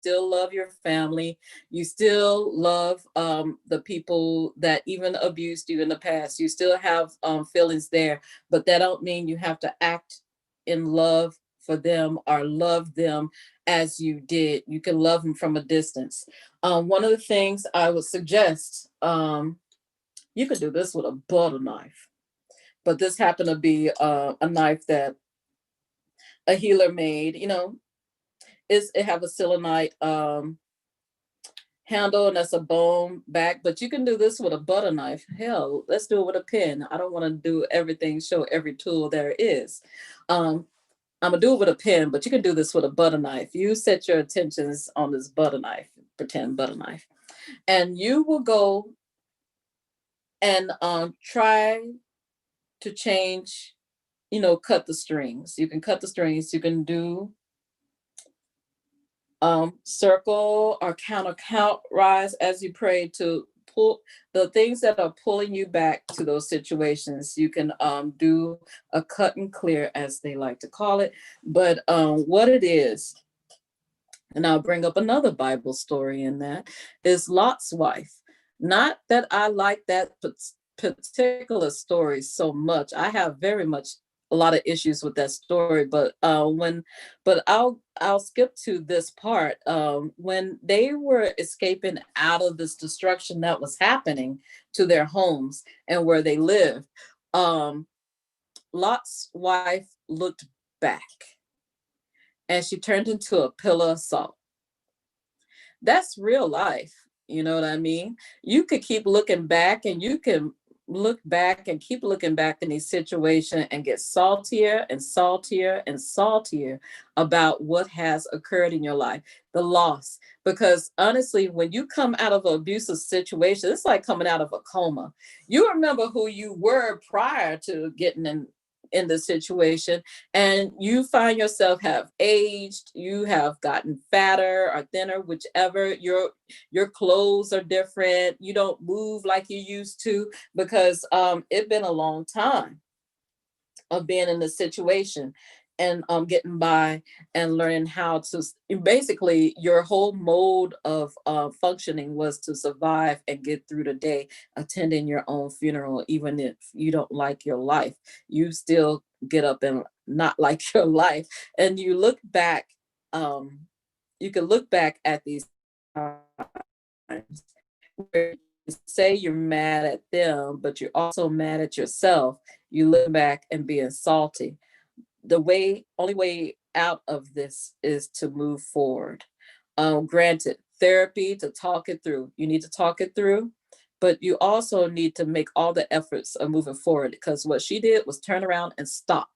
love your family. You still love the people that even abused you in the past. You still have feelings there, but that don't mean you have to act in love for them or love them as you did. You can love them from a distance. One of the things I would suggest, you could do this with a butter knife. But this happened to be a knife that a healer made. It have a selenite handle, and that's a bone back. But you can do this with a butter knife. Hell, let's do it with a pen. I don't want to do everything, show every tool there is. I'm gonna do it with a pen, but you can do this with a butter knife. You set your attentions on this butter knife, pretend butter knife, and you will go and try to change, cut the strings. You can cut the strings. You can do circle or count rise as you pray to pull the things that are pulling you back to those situations. You can do a cut and clear, as they like to call it. But what it is, and I'll bring up another Bible story in that, is Lot's wife. Not that I like that particular story so much. I have very much a lot of issues with that story, but I'll skip to this part. When they were escaping out of this destruction that was happening to their homes and where they lived, Lot's wife looked back and she turned into a pillar of salt. That's real life. You know what I mean? You could keep looking back, and you can look back and keep looking back in these situations and get saltier and saltier and saltier about what has occurred in your life, the loss. Because honestly, when you come out of an abusive situation, it's like coming out of a coma. You remember who you were prior to getting in the situation, and you find yourself have aged, you have gotten fatter or thinner, whichever. Your clothes are different, you don't move like you used to, because it's been a long time of being in the situation and getting by and learning how to, basically your whole mode of functioning was to survive and get through the day, attending your own funeral. Even if you don't like your life, you still get up and not like your life. And you look back, you can look back at these times where you say you're mad at them, but you're also mad at yourself. You look back and being salty. The only way out of this is to move forward. Granted, therapy to talk it through. You need to talk it through, but you also need to make all the efforts of moving forward, because what she did was turn around and stop.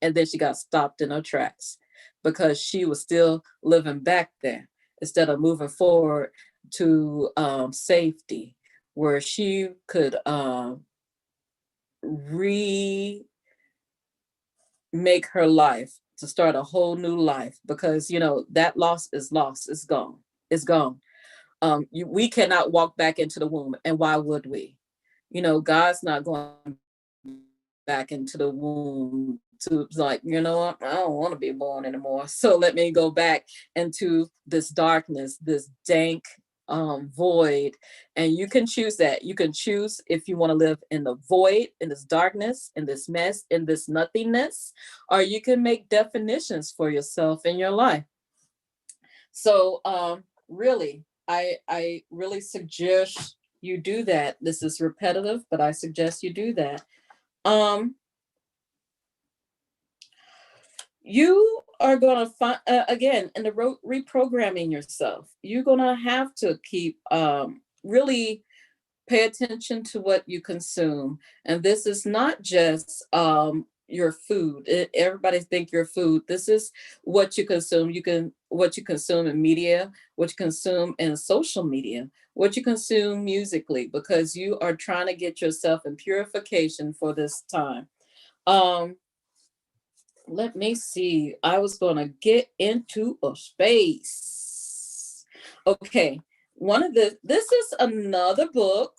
And then she got stopped in her tracks because she was still living back there instead of moving forward to safety, where she could remake her life, to start a whole new life. Because that loss is lost. It's gone. It's gone. We cannot walk back into the womb, and why would we? God's not going back into the womb to, like, what, I don't want to be born anymore, so let me go back into this darkness, this dank void. And you can choose that. You can choose if you want to live in the void, in this darkness, in this mess, in this nothingness, or you can make definitions for yourself in your life. So really, I really suggest you do that. This is repetitive, but I suggest you do that. You are going to find, again, in the reprogramming yourself, you're going to have to keep really pay attention to what you consume. And this is not just your food. Everybody think your food. This is what you consume. What you consume in media, what you consume in social media, what you consume musically, because you are trying to get yourself in purification for this time. let me see. I was going to get into a space. Okay. This is another book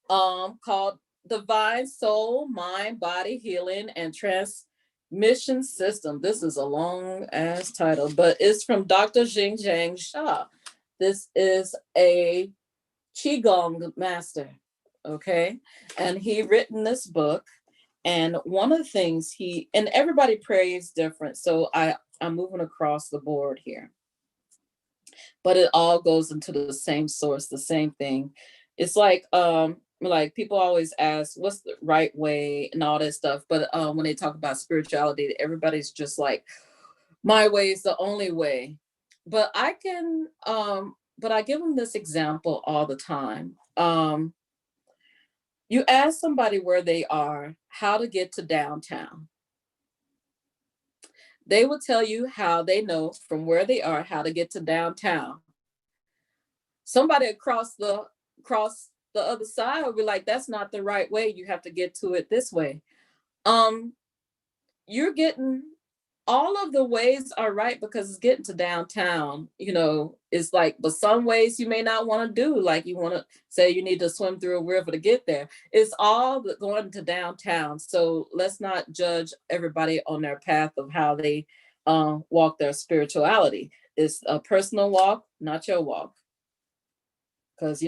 called Divine Soul, Mind, Body Healing and Transmission System. This is a long ass title, but it's from Dr. Jing Jang Shah. This is a Qigong master. Okay. And he written this book. And one of the things and everybody prays different. So I'm moving across the board here. But it all goes into the same source, the same thing. It's like people always ask, what's the right way and all that stuff. But when they talk about spirituality, everybody's just like, my way is the only way. But I give them this example all the time. You ask somebody where they are, how to get to downtown. They will tell you how they know from where they are how to get to downtown. Somebody across the other side will be like, that's not the right way. You have to get to it this way. You're getting all of the ways are right because it's getting to downtown. It's like, but some ways you may not want to do, like you want to say you need to swim through a river to get there. It's all going to downtown. So let's not judge everybody on their path of how they walk their spirituality. It's a personal walk, not your walk. Because,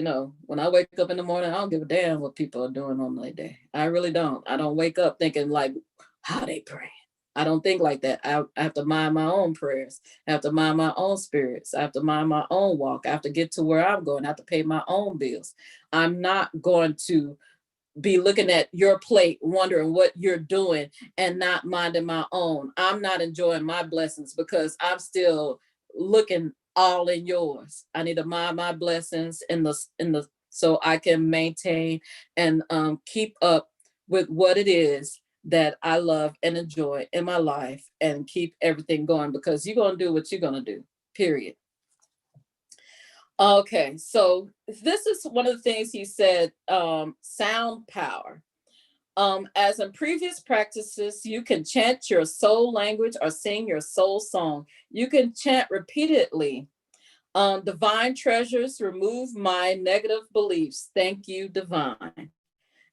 when I wake up in the morning, I don't give a damn what people are doing on their day. I really don't. I don't wake up thinking like, how they pray. I don't think like that. I have to mind my own prayers. I have to mind my own spirits. I have to mind my own walk. I have to get to where I'm going. I have to pay my own bills. I'm not going to be looking at your plate, wondering what you're doing and not minding my own. I'm not enjoying my blessings because I'm still looking all in yours. I need to mind my blessings so I can maintain and keep up with what it is that I love and enjoy in my life and keep everything going, because you're going to do what you're going to do, period. Okay, so this is one of the things he said, sound power. As in previous practices, you can chant your soul language or sing your soul song. You can chant repeatedly. Divine treasures, remove my negative beliefs. Thank you, divine.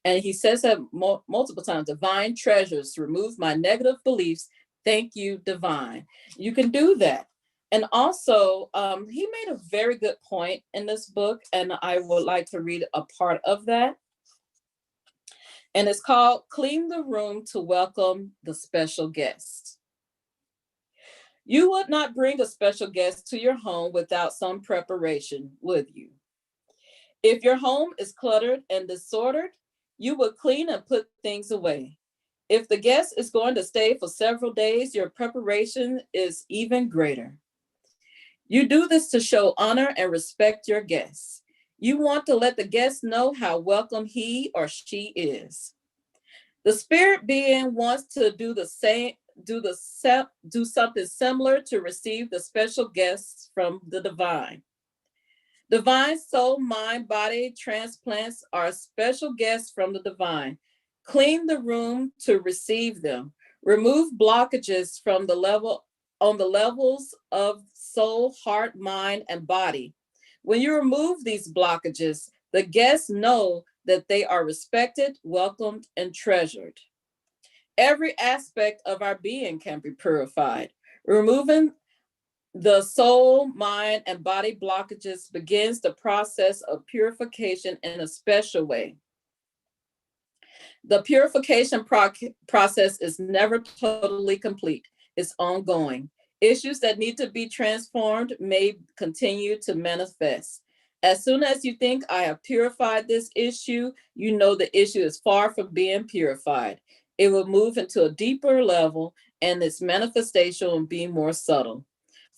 And he says that multiple times. Divine treasures, remove my negative beliefs. Thank you, divine. You can do that. And also, he made a very good point in this book, and I would like to read a part of that. And it's called Clean the Room to Welcome the Special Guest. You would not bring a special guest to your home without some preparation, would you? If your home is cluttered and disordered, you would clean and put things away. If the guest is going to stay for several days, your preparation is even greater. You do this to show honor and respect your guests. You want to let the guest know how welcome he or she is. The spirit being wants to do something similar to receive the special guests from the divine. Divine soul, mind, body transplants are special guests from the divine. Clean the room to receive them. Remove blockages from the levels of soul, heart, mind, and body. When you remove these blockages, the guests know that they are respected, welcomed, and treasured. Every aspect of our being can be purified. Removing the soul, mind, and body blockages begins the process of purification in a special way. The purification process is never totally complete. It's ongoing. Issues that need to be transformed may continue to manifest. As soon as you think I have purified this issue, you know the issue is far from being purified. It will move into a deeper level and its manifestation will be more subtle.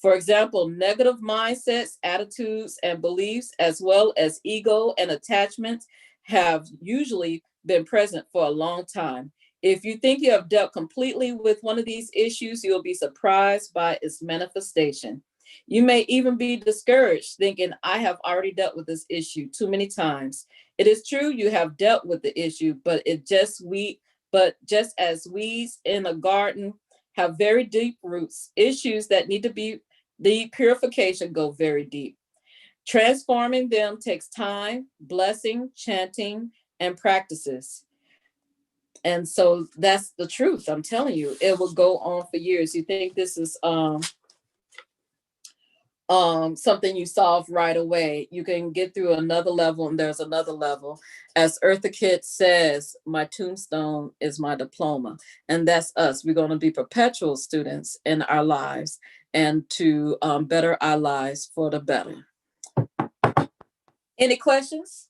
For example, negative mindsets, attitudes, and beliefs, as well as ego and attachments, have usually been present for a long time. If you think you have dealt completely with one of these issues, you'll be surprised by its manifestation. You may even be discouraged, thinking, I have already dealt with this issue too many times. It is true you have dealt with the issue, but But just as weeds in a garden have very deep roots, issues that need to be the purification go very deep. Transforming them takes time, blessing, chanting, and practices. And so that's the truth. I'm telling you, it will go on for years. You think this is something you solve right away. You can get through another level, and there's another level. As Eartha Kitt says, my tombstone is my diploma. And that's us. We're going to be perpetual students in our lives, and to better our lives for the better. Any questions?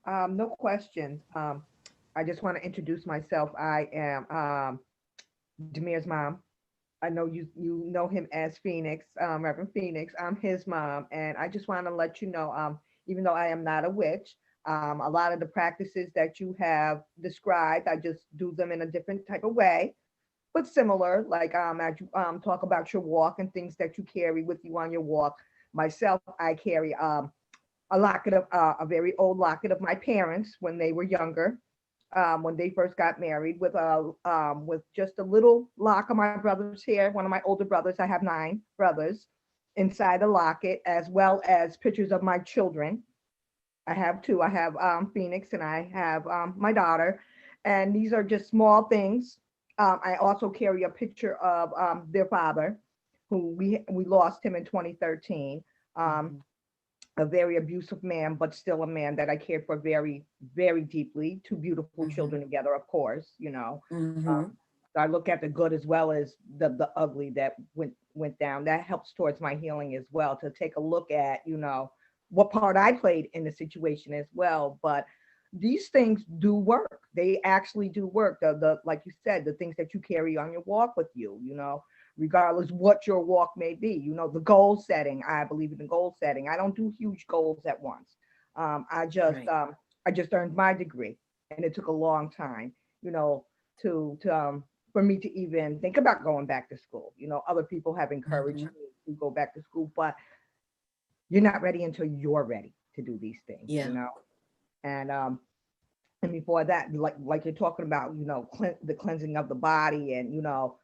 No questions. I just want to introduce myself. I am Jameer's mom. I know you know him as Phoenix, Reverend Phoenix. I'm his mom, and I just want to let you know, even though I am not a witch, a lot of the practices that you have described, I just do them in a different type of way, but similar. Like as you talk about your walk and things that you carry with you on your walk. Myself, I carry a locket of a very old locket of my parents when they were younger, when they first got married, with just a little lock of my brother's hair. One of my older brothers, I have 9 brothers, inside the locket, as well as pictures of my children. I have 2. I have Phoenix, and I have my daughter, and these are just small things. I also carry a picture of their father, who we lost him in 2013. A very abusive man, but still a man that I cared for very, very deeply. 2 beautiful children together, of course, you know. So I look at the good as well as the ugly that went down. That helps towards my healing as well, to take a look at, you know, what part I played in the situation as well. But these things do work. They actually do work. The like you said, the things that you carry on your walk with you, you know, regardless what your walk may be. You know, the goal setting. I believe in the goal setting. I don't do huge goals at once. I just earned my degree, and it took a long time, you know, to for me to even think about going back to school. You know, other people have encouraged me to go back to school, but you're not ready until you're ready to do these things. Yeah. You know, and before that, like you're talking about, you know, the cleansing of the body, and you know,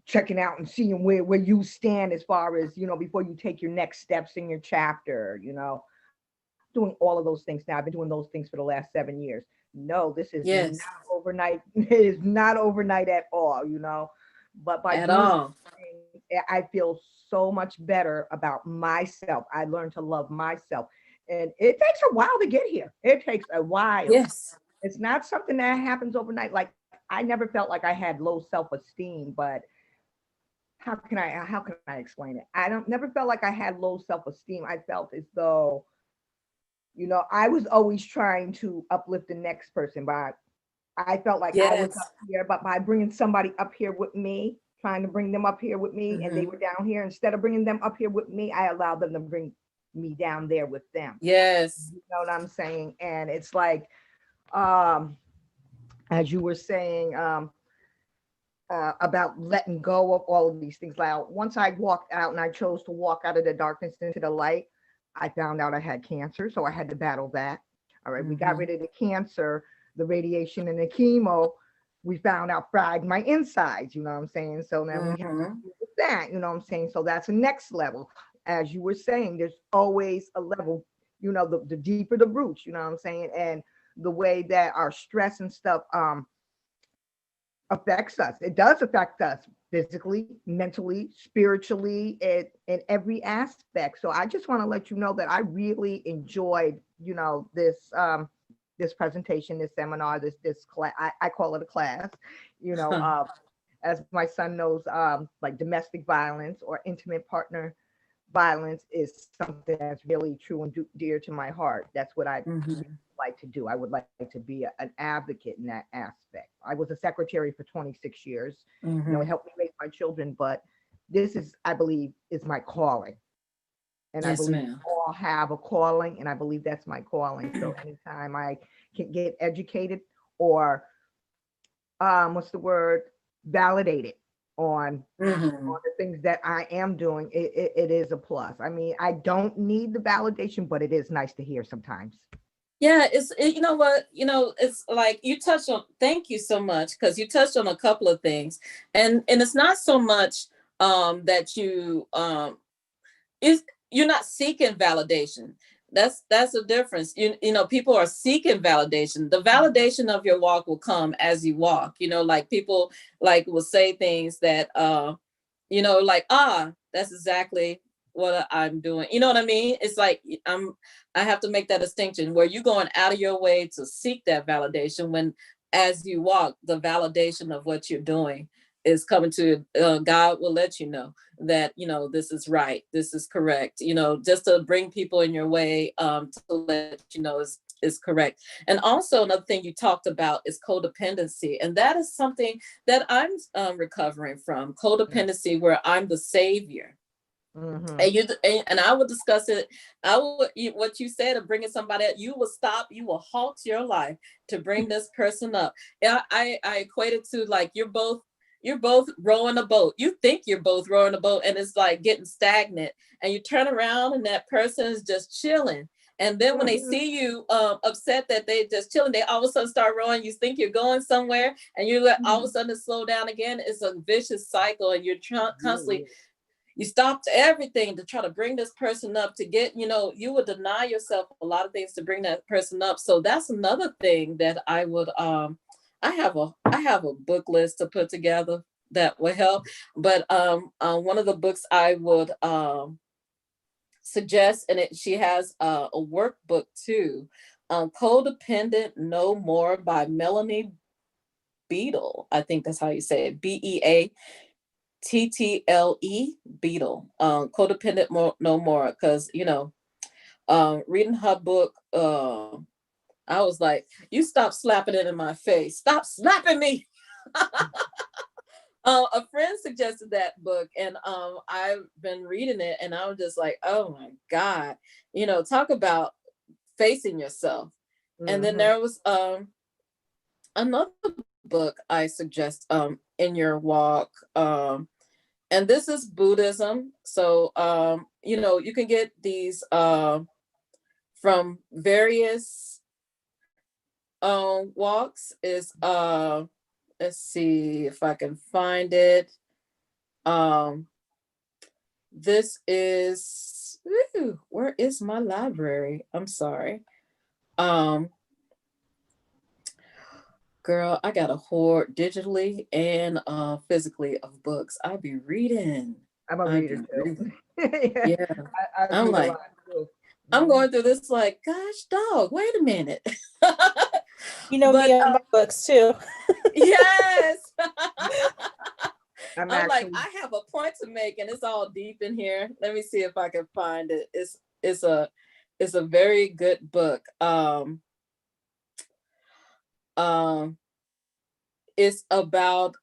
checking out and seeing where you stand as far as, you know, before you take your next steps in your chapter, you know, doing all of those things now. I've been doing those things for the last 7 years. No, this is not overnight. It is not overnight at all, you know, but by doing things, I feel so much better about myself. I learned to love myself, and it takes a while to get here. It takes a while. Yes. It's not something that happens overnight. Like, I never felt like I had low self-esteem, but how can I explain it? I don't never felt like I had low self-esteem. I felt as though, you know, I was always trying to uplift the next person, but I felt like I was up here, but by bringing somebody up here with me, trying to bring them up here with me, and they were down here, instead of bringing them up here with me, I allowed them to bring me down there with them. Yes. You know what I'm saying? And it's like, as you were saying, about letting go of all of these things. Like, once I walked out and I chose to walk out of the darkness into the light, I found out I had cancer, so I had to battle that. All right, we got rid of the cancer, the radiation and the chemo. We found out fried my insides, you know what I'm saying? So now we have to deal with that, you know what I'm saying? So that's the next level. As you were saying, there's always a level, you know, the deeper the roots, you know what I'm saying? And the way that our stress and stuff affects us. It does affect us physically, mentally, spiritually, in every aspect. So I just want to let you know that I really enjoyed, you know, this presentation, this seminar, this class. I call it a class, you know, as my son knows, like domestic violence or intimate partner violence is something that's really true and dear to my heart. That's what I like to do. I would like to be an advocate in that aspect. I was a secretary for 26 years. You know, it helped me raise my children, but this is, I believe, is my calling. And I believe we all have a calling, and I believe that's my calling. So anytime I can get educated or what's the word? Validated on Mhm. the things that I am doing, it is a plus. I mean, I don't need the validation, but it is nice to hear sometimes. Yeah, you know what, it's like you touched on, thank you so much, because you touched on a couple of things. And it's not so much that is you're not seeking validation. That's a difference. People are seeking validation. The validation of your walk will come as you walk. Like people like will say things that like, that's exactly what I'm doing. You know what I mean? It's like I have to make that distinction where you're going out of your way to seek that validation, when as you walk, the validation of what you're doing is coming to God will let you know that this is right, this is correct, just to bring people in your way, to let you know is correct. And also another thing you talked about is codependency, and that is something that I'm recovering from. Codependency, where I'm the savior. Mm-hmm. And I will discuss it. What you said of bringing somebody up, you will stop, you will halt your life to bring this person up. Yeah, I equate it to like you're both rowing a boat. You think you're both rowing a boat, and it's like getting stagnant. And you turn around, and that person is just chilling. And then when they see you upset that they just chilling, they all of a sudden start rowing. You think you're going somewhere, and you let all of a sudden slow down again. It's a vicious cycle, and you're constantly. You stopped everything to try to bring this person up to get, you would deny yourself a lot of things to bring that person up. So that's another thing that I would, I have a book list to put together that will help. But one of the books I would suggest, and she has a workbook too, Codependent No More by Melanie Beadle. I think that's how you say it. BEATTLE, Beetle, Codependent No More, because reading her book, I was like, you stop slapping it in my face, stop slapping me. A friend suggested that book, and I've been reading it, and I was just like, oh my God, talk about facing yourself. And then there was another book I suggest in your walk, and this is Buddhism. So you can get these from various walks. Is let's see if I can find it. This is where is my library? I'm sorry. Girl, I got a hoard digitally and physically of books. I be reading. I'm a reader too. Yeah. I I'm read like, a lot too. I'm going through this like, gosh, dog, wait a minute. Me on my books too. Yes. I'm like, actually, I have a point to make, and it's all deep in here. Let me see if I can find it. It's a very good book. It's about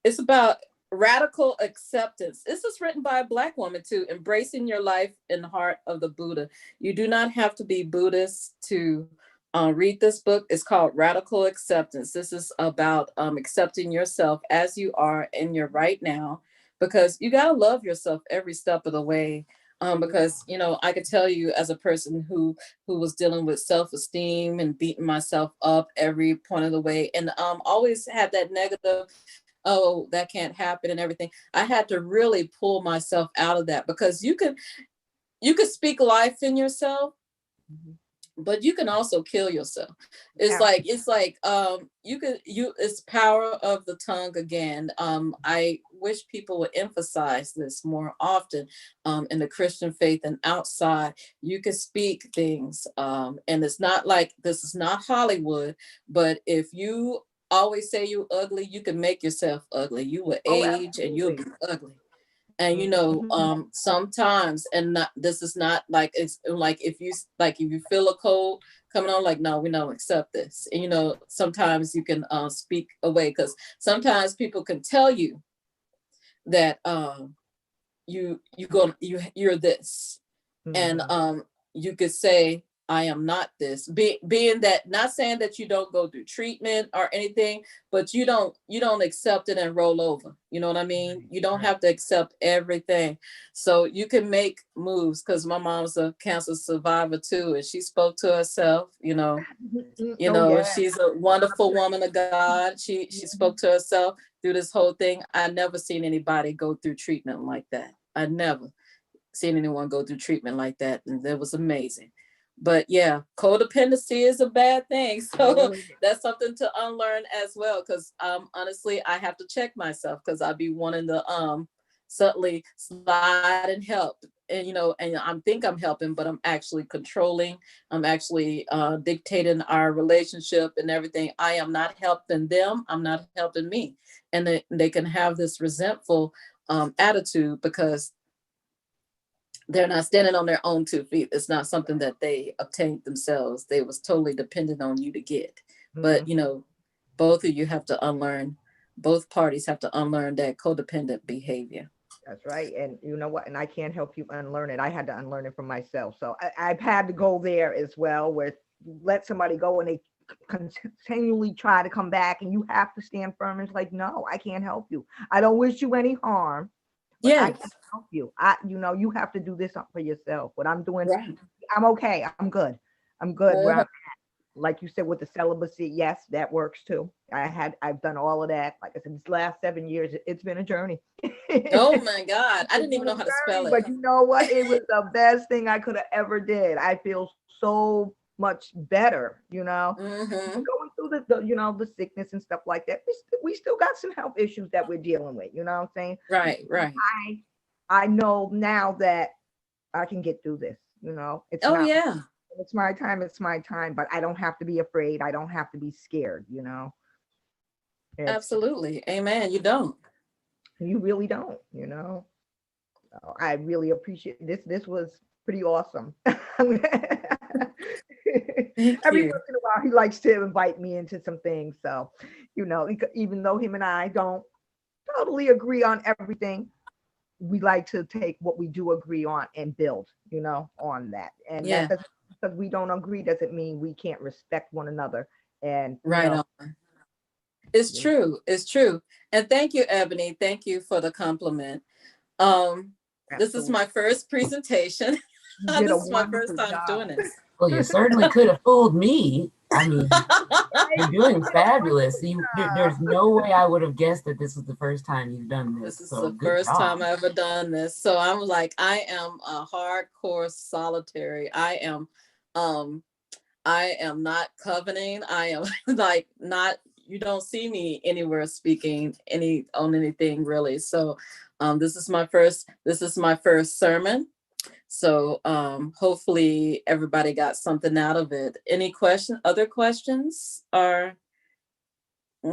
it's about radical acceptance. This is written by a Black woman too. Embracing your life in the heart of the Buddha. You do not have to be Buddhist to read this book. It's called Radical Acceptance. This is about accepting yourself as you are in your right now, because you got to love yourself every step of the way. Because I could tell you, as a person who was dealing with self-esteem and beating myself up every point of the way, and always had that negative, oh, that can't happen and everything. I had to really pull myself out of that, because you could speak life in yourself, but you can also kill yourself. It's like it's power of the tongue again. I wish people would emphasize this more often in the Christian faith and outside. You can speak things, and it's not like, this is not Hollywood, but if you always say you're ugly, you can make yourself ugly. You will age and you'll be ugly. And sometimes, and not, this is not like, it's like if you feel a cold coming on, like, no, we don't accept this. And sometimes you can speak away, because sometimes people can tell you that you're this, and you could say, I am not this. Being that, not saying that you don't go through treatment or anything, but you don't accept it and roll over. You know what I mean? Right, You don't right. have to accept everything. So you can make moves, because my mom's a cancer survivor too, and she spoke to herself, Oh yeah. she's a wonderful woman of God. She spoke to herself through this whole thing. I never seen anybody go through treatment like that. I never seen anyone go through treatment like that, and that was amazing. But yeah, codependency is a bad thing. So that's something to unlearn as well. Because honestly, I have to check myself, because I'd be wanting to suddenly slide and help. And and I think I'm helping, but I'm actually controlling. I'm actually dictating our relationship and everything. I am not helping them. I'm not helping me. And they can have this resentful attitude, because they're not standing on their own 2 feet. It's not something that they obtained themselves. They was totally dependent on you to get. But both of you have to unlearn. Both parties have to unlearn that codependent behavior. That's right. And you know what? And I can't help you unlearn it. I had to unlearn it from myself. So I've had to go there as well, where let somebody go and they continually try to come back, and you have to stand firm. It's like, no, I can't help you. I don't wish you any harm. But I Yes. can help you. You have to do this for yourself. What I'm doing, Right. I'm okay. I'm good. I'm good where I'm Uh-huh. at. Like you said with the celibacy, yes, that works too. I've done all of that. Like I said, these last 7 years, it's been a journey. Oh my God. I It's didn't even been a know how to spell journey, it. but you know what? It was the best thing I could have ever did. I feel so much better, Mm-hmm. going through the sickness and stuff like that. We still got some health issues that we're dealing with, you know what I'm saying? Right. I know now that I can get through this, it's Oh not, yeah. it's my time, but I don't have to be afraid. I don't have to be scared, it's, Absolutely. Amen. You don't. you really don't, So I really appreciate this. This was pretty awesome. Every Thank once you. in a while, he likes to invite me into some things. So, even though him and I don't totally agree on everything, we like to take what we do agree on and build, on that. And Yeah. that doesn't, because we don't agree doesn't mean we can't respect one another. And Right on. It's true. It's true. And thank you, Ebony. Thank you for the compliment. This is absolutely. my first presentation. You did a This is my first wonderful time job. doing this. Well, you certainly could have fooled me. I mean, you're doing fabulous. There's no way I would have guessed that this was the first time you've done this. This is So the good first time job. I ever done this. So I'm like, I am a hardcore solitary. I am not covenanting. I am like not, you don't see me anywhere speaking on anything really. So this is my first sermon. So hopefully everybody got something out of it. Other questions or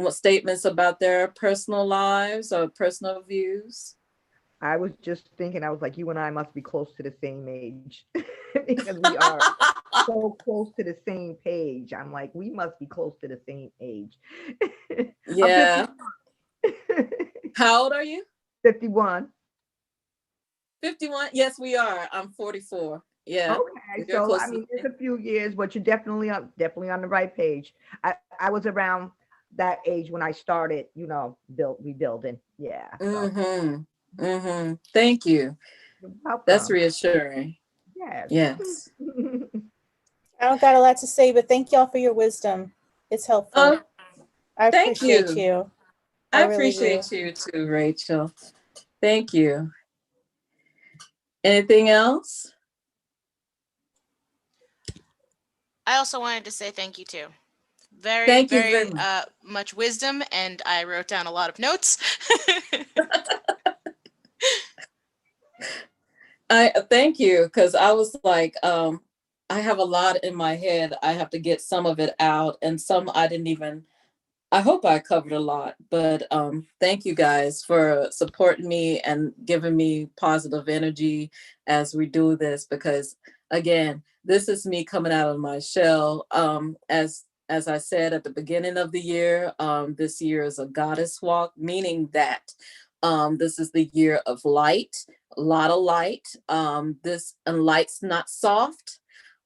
statements about their personal lives or personal views? I was just thinking, I was like, you and I must be close to the same age because we are so close to the same page. I'm like, we must be close to the same age. Yeah. I'm 51. How old are you? 51. 51? Yes, we are. I'm 44. Yeah. Okay, You're so close I to mean, the it's a few years, but you're definitely on the right page. I was around that age when I started, rebuilding. Yeah. So Mm-hmm. Mm-hmm. Thank you. you're That's welcome. reassuring. Yes. Yes. I don't got a lot to say, but thank y'all for your wisdom. It's helpful. Oh, I thank appreciate you. you. I really do. appreciate you too, Rachel. Thank you. Anything else? I also wanted to say thank you too. Thank you Very very much. much wisdom, and I wrote down a lot of notes. I thank you, because I was like, I have a lot in my head. I have to get some of it out, and some I didn't even. I hope I covered a lot, but thank you guys for supporting me and giving me positive energy as we do this, because again, this is me coming out of my shell. As I said at the beginning of the year, this year is a goddess walk, meaning that this is the year of light, a lot of light. And light's not soft.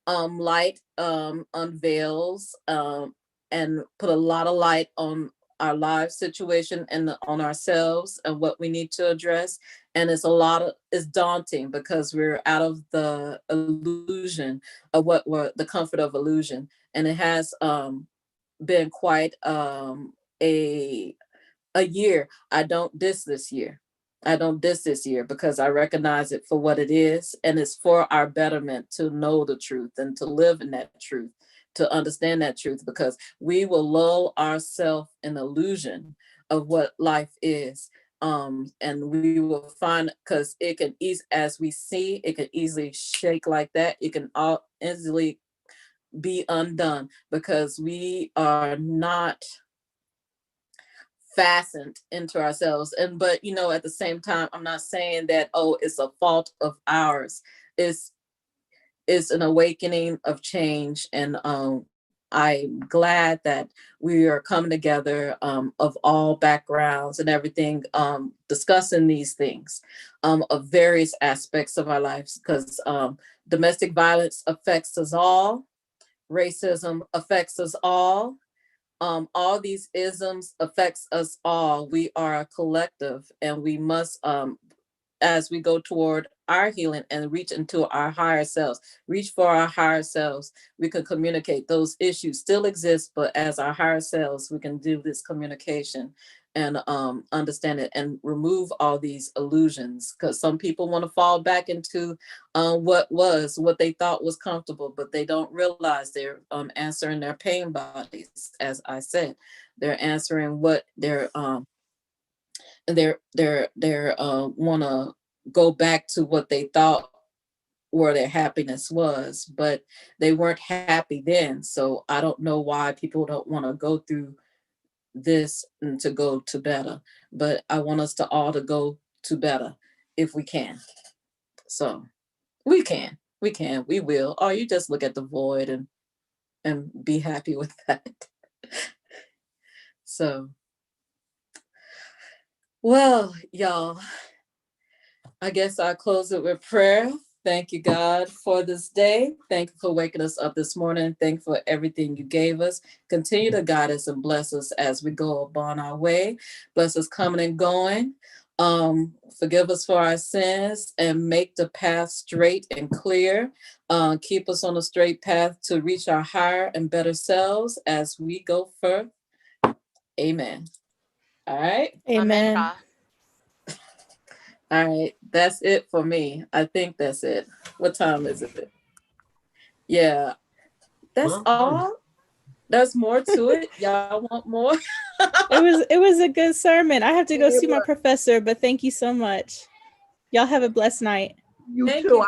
light unveils and put a lot of light on our life situation and on ourselves and what we need to address. And it's daunting because we're out of the illusion of what were the comfort of illusion. And it has been quite a year. I don't diss this year. I don't diss this year because I recognize it for what it is, and it's for our betterment to know the truth and to live in that truth, to understand that truth, because we will lull ourselves in illusion of what life is. And we will find, because it can as we see, it can easily shake like that. It can easily be undone because we are not fastened into ourselves. But at the same time, I'm not saying that, it's a fault of ours. It's an awakening of change. And I'm glad that we are coming together of all backgrounds and everything, discussing these things of various aspects of our lives, because domestic violence affects us all. Racism affects us all. All these isms affects us all. We are a collective, and we must, as we go toward our healing and reach into our higher selves, reach for our higher selves, we can communicate. Those issues still exist, but as our higher selves, we can do this communication and understand it and remove all these illusions, because some people want to fall back into what they thought was comfortable, but they don't realize they're answering their pain bodies. As I said, they're answering what they're want to go back to what they thought where their happiness was, but they weren't happy then. So I don't know why people don't want to go through this and to go to better, but I want us to all to go to better if we can. So we will, or you just look at the void and be happy with that. So, well, y'all, I guess I'll close it with prayer. Thank you, God, for this day. Thank you for waking us up this morning. Thank you for everything you gave us. Continue to guide us and bless us as we go upon our way. Bless us coming and going. Forgive us for our sins and make the path straight and clear. Keep us on a straight path to reach our higher and better selves as we go further. Amen. All right. Amen. Ra. All right, that's it for me. I think that's it. What time is it? Yeah, that's Well, all. There's more to it. Y'all want more? It was a good sermon. I have to go It see my was. professor, but thank you so much. Y'all have a blessed night. You Thank too. you, I'm